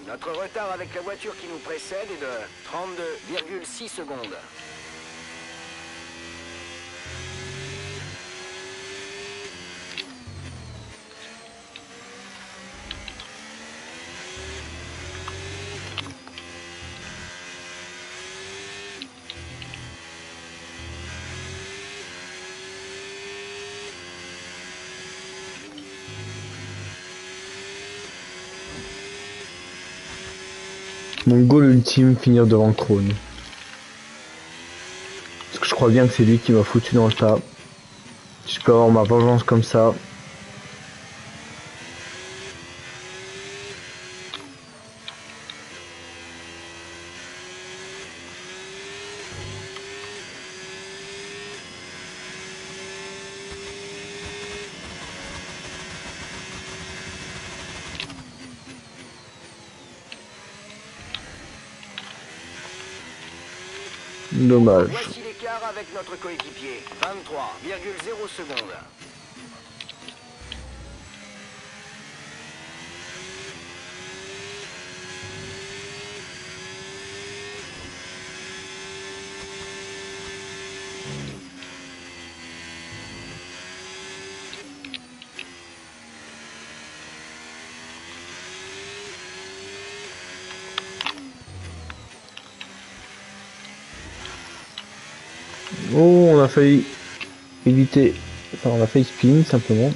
Notre retard avec la voiture qui nous précède est de 32,6 secondes. Mon goal ultime, finir devant le trône. Parce que je crois bien que c'est lui qui m'a foutu dans le tas. Je peux avoir ma vengeance comme ça. Dommage. Voici l'écart avec notre coéquipier. 23,0 secondes. Oh, on a failli éviter. Enfin, on a failli spin simplement.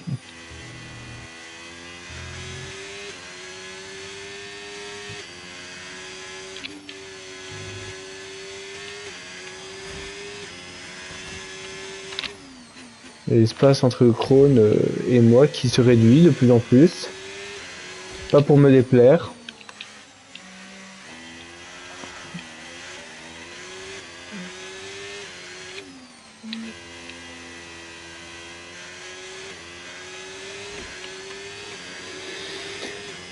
L'espace entre Krone et moi qui se réduit de plus en plus. Pas pour me déplaire.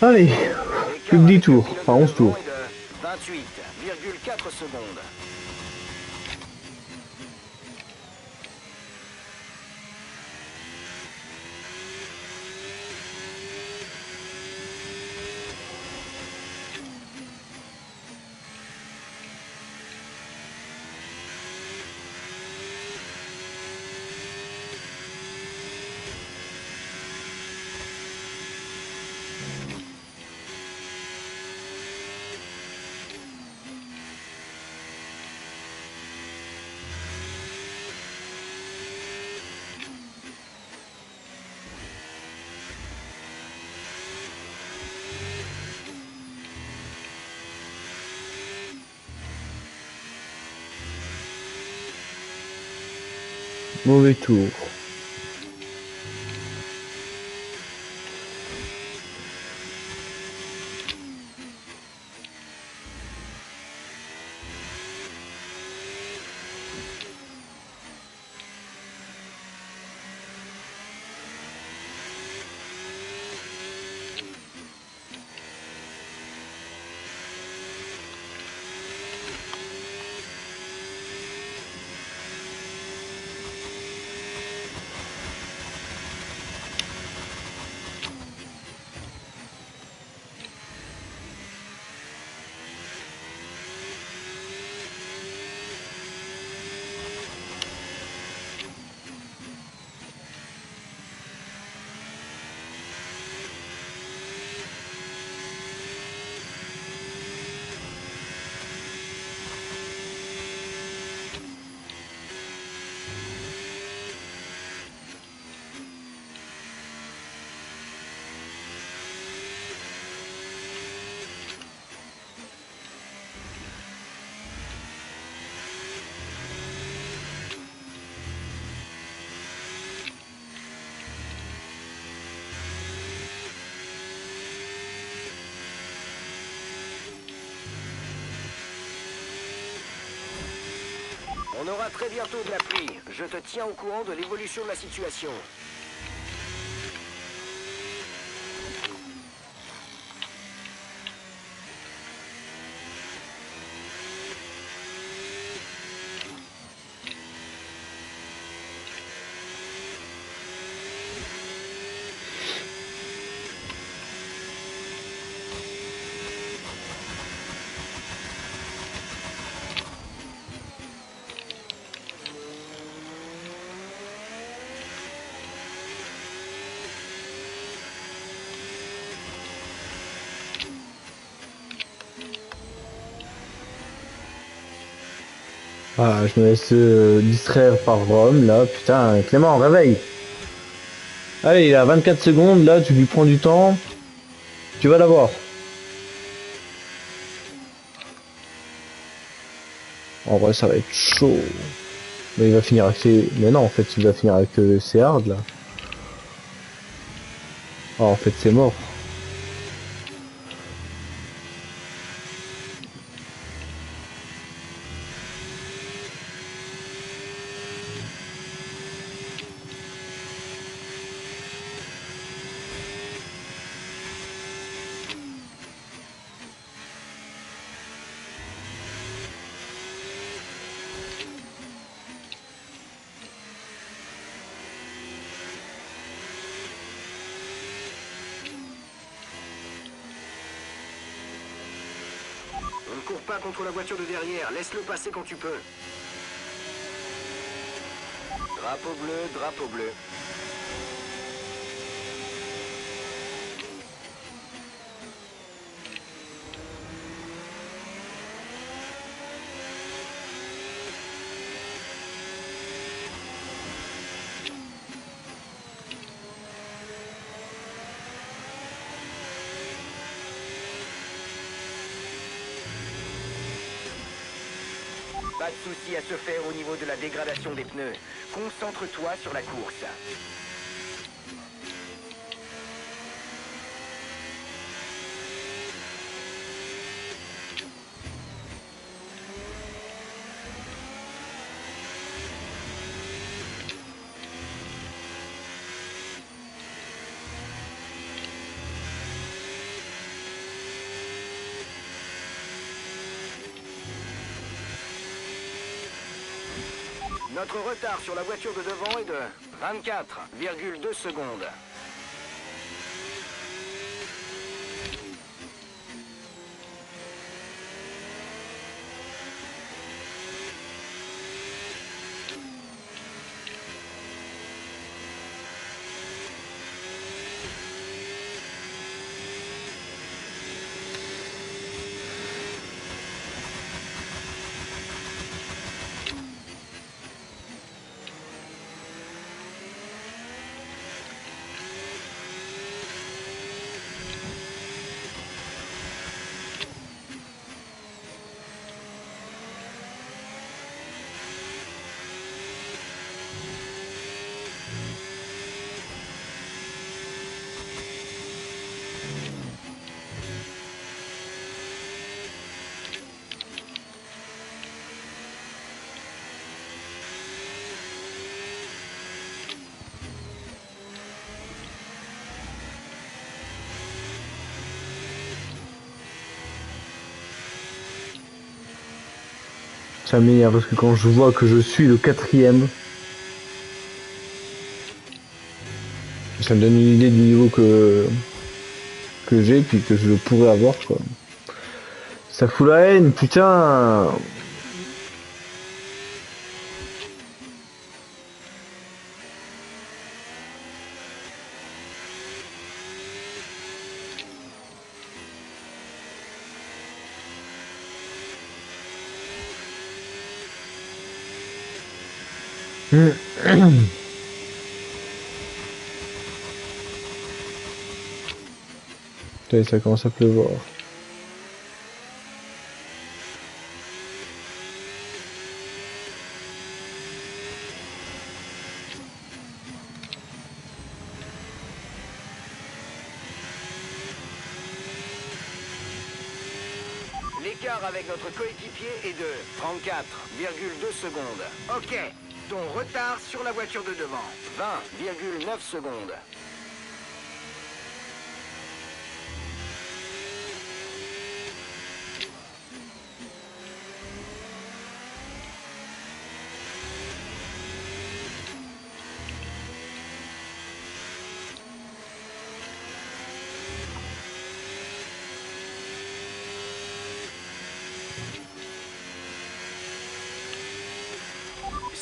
Allez, plus que 10 tours, enfin 11 tours. 28,4 secondes. Mauvais tour. On aura très bientôt de la pluie. Je te tiens au courant de l'évolution de la situation. Ah, je me laisse distraire par Rome, là. Putain, Clément, réveille. Allez, il a 24 secondes, là, tu lui prends du temps. Tu vas l'avoir. En vrai, ça va être chaud. Mais il va finir avec ses... Mais non, en fait, il va finir avec ses hard, là. Ah, en fait, c'est mort. cours pas contre la voiture de derrière. Laisse-le passer quand tu peux. Drapeau bleu, drapeau bleu. Pas de souci à se faire au niveau de la dégradation des pneus. Concentre-toi sur la course. Notre retard sur la voiture de devant est de 24,2 secondes. Ça m'énerve parce que quand je vois que je suis le 4e, ça me donne une idée du niveau que j'ai puis que je pourrais avoir quoi. Ça fout la haine, putain. Putain, ça commence à pleuvoir. L'écart avec notre coéquipier est de 34,2 secondes. Ok, ton retard sur la voiture de devant, 20,9 secondes.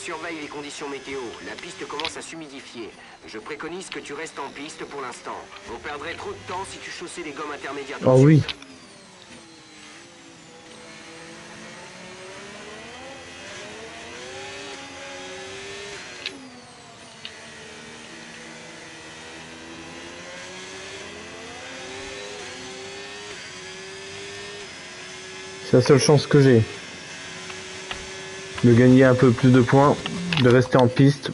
Surveille les conditions météo. La piste commence à s'humidifier. Je préconise que tu restes en piste pour l'instant. On perdrait trop de temps si tu chaussais les gommes intermédiaires. Oh oui. C'est la seule chance que j'ai. De gagner un peu plus de points, de rester en piste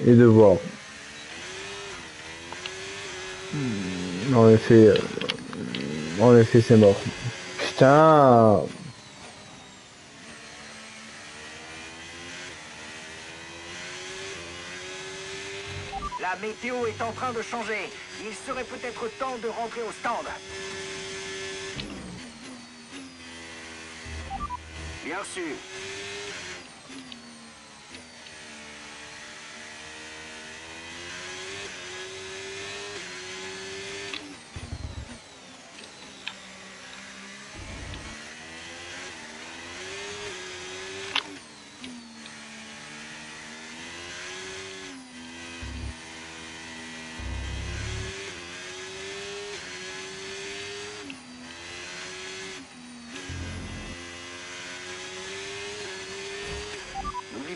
et de voir. En effet, c'est mort. Putain. La météo est en train de changer. Il serait peut-être temps de rentrer au stand. Bien sûr.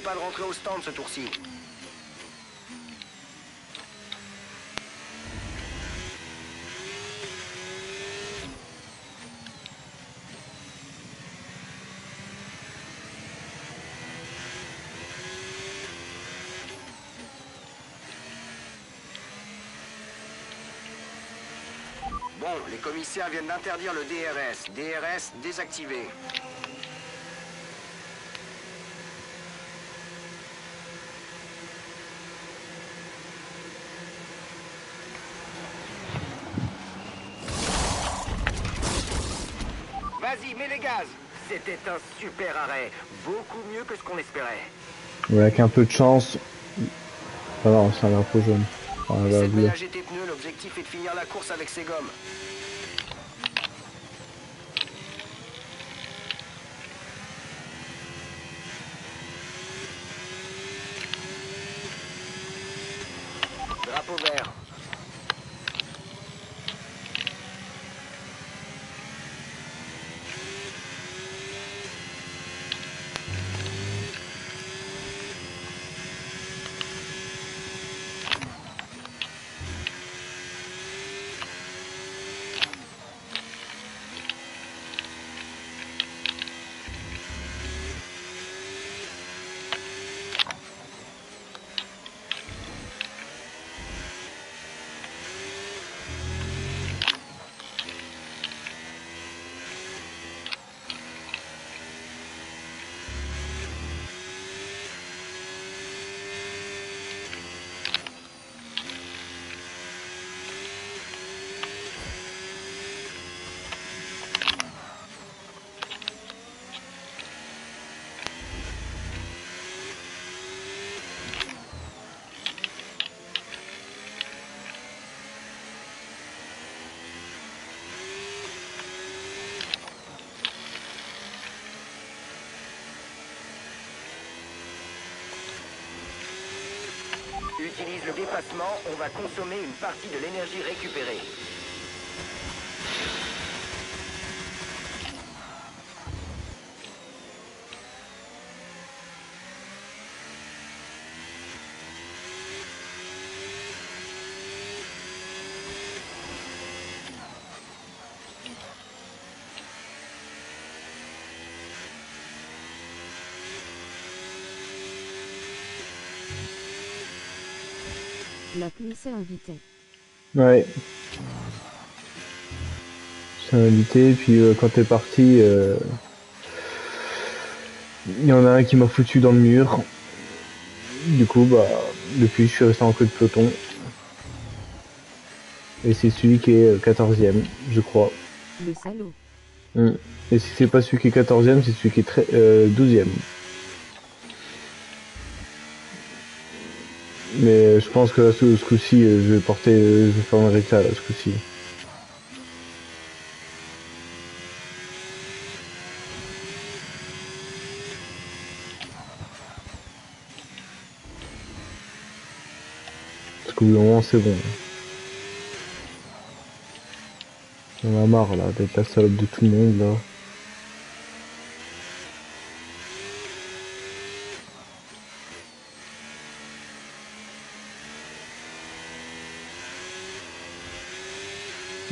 pas de rentrer au stand ce tour-ci. Bon, les commissaires viennent d'interdire le DRS. DRS désactivé. Vas-y, mets les gaz. C'était un super arrêt. Beaucoup mieux que ce qu'on espérait. Ouais, avec un peu de chance. Ah non, c'est un info jaune. Ah, là, Essaie de bleu. ménager tes pneus, l'objectif est de finir la course avec ces gommes. Drapeau vert. Utilise le dépassement, on va consommer une partie de l'énergie récupérée. La pluie s'est invitée. Ouais. C'est invité, puis quand t'es parti, il y en a un qui m'a foutu dans le mur. Du coup, bah, depuis, je suis resté en queue de peloton. Et c'est celui qui est 14e, je crois. Le salaud. Et si c'est pas celui qui est 14e, c'est celui qui est 12e. Mais je pense que là, ce coup-ci, je vais faire un réclat là, ce coup-ci. Parce qu'au bout d'un moment, c'est bon. On a marre là, d'être la salope de tout le monde là.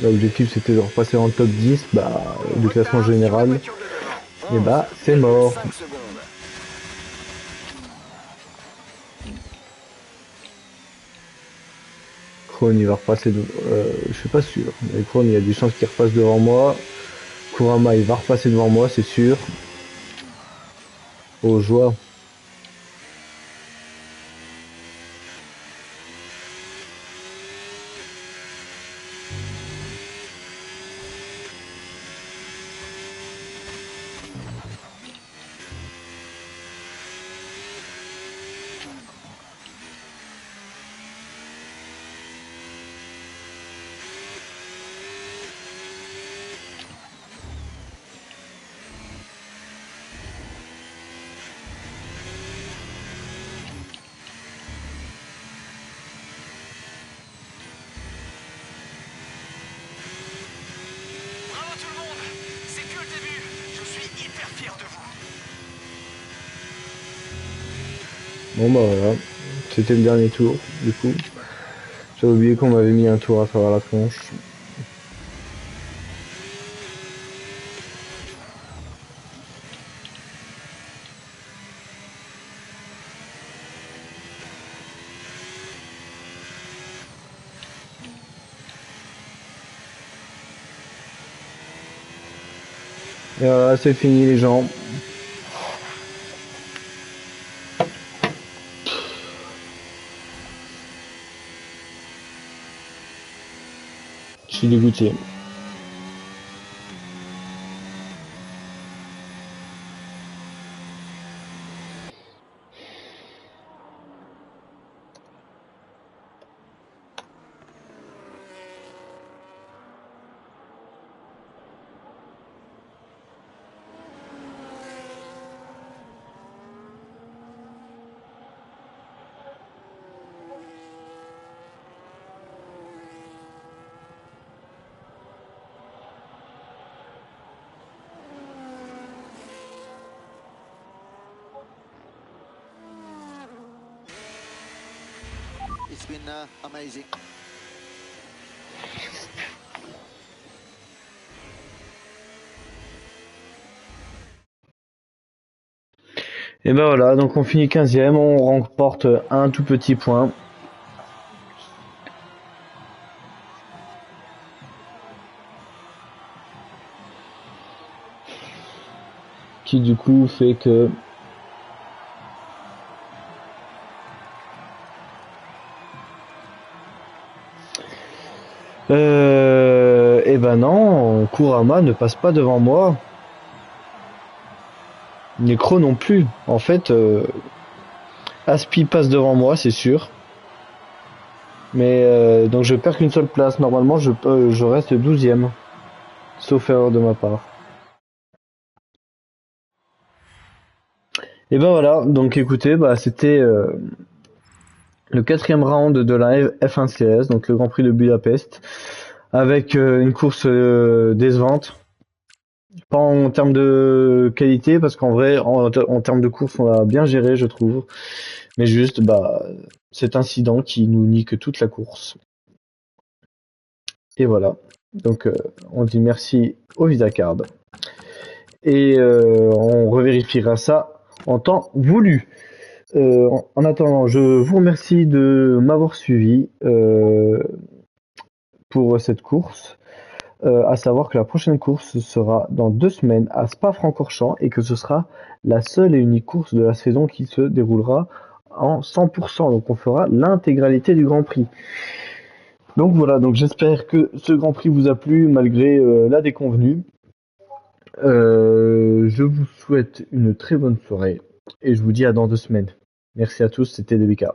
L'objectif c'était de repasser dans le top 10 bah, du classement Retard sur la général. voiture de devant. Et bah, c'est 11,5 mort. secondes. Krone il va repasser je suis pas sûr. Mais Krone il y a des chances qu'il repasse devant moi. Kurama il va repasser devant moi, c'est sûr. Oh joie. Bon bah voilà, c'était le dernier tour, du coup. J'avais oublié qu'on m'avait mis un tour à travers la tronche. Et voilà, c'est fini les gens. Je suis dégoûté. It's been amazing. Et ben voilà, donc on finit 15e, on remporte un tout petit point. Qui du coup fait que et ben non, Kurama ne passe pas devant moi. Necro non plus. En fait, Aspi passe devant moi, c'est sûr. Mais donc je perds qu'une seule place. Normalement, je reste 12e. Sauf erreur de ma part. Et ben voilà, donc écoutez, bah c'était le 4e round de la F1 CS, donc le Grand Prix de Budapest, avec une course décevante. Pas en termes de qualité, parce qu'en vrai, en termes de course, on a bien géré, je trouve. Mais juste, bah, cet incident qui nous nique toute la course. Et voilà. Donc, on dit merci au VisaCard. Et on revérifiera ça en temps voulu. En attendant, je vous remercie de m'avoir suivi pour cette course. À savoir que la prochaine course sera dans 2 semaines à Spa-Francorchamps et que ce sera la seule et unique course de la saison qui se déroulera en 100%. Donc on fera l'intégralité du Grand Prix. Donc voilà, donc j'espère que ce Grand Prix vous a plu malgré la déconvenue. Je vous souhaite une très bonne soirée et je vous dis à dans 2 semaines. Merci à tous, c'était DBK.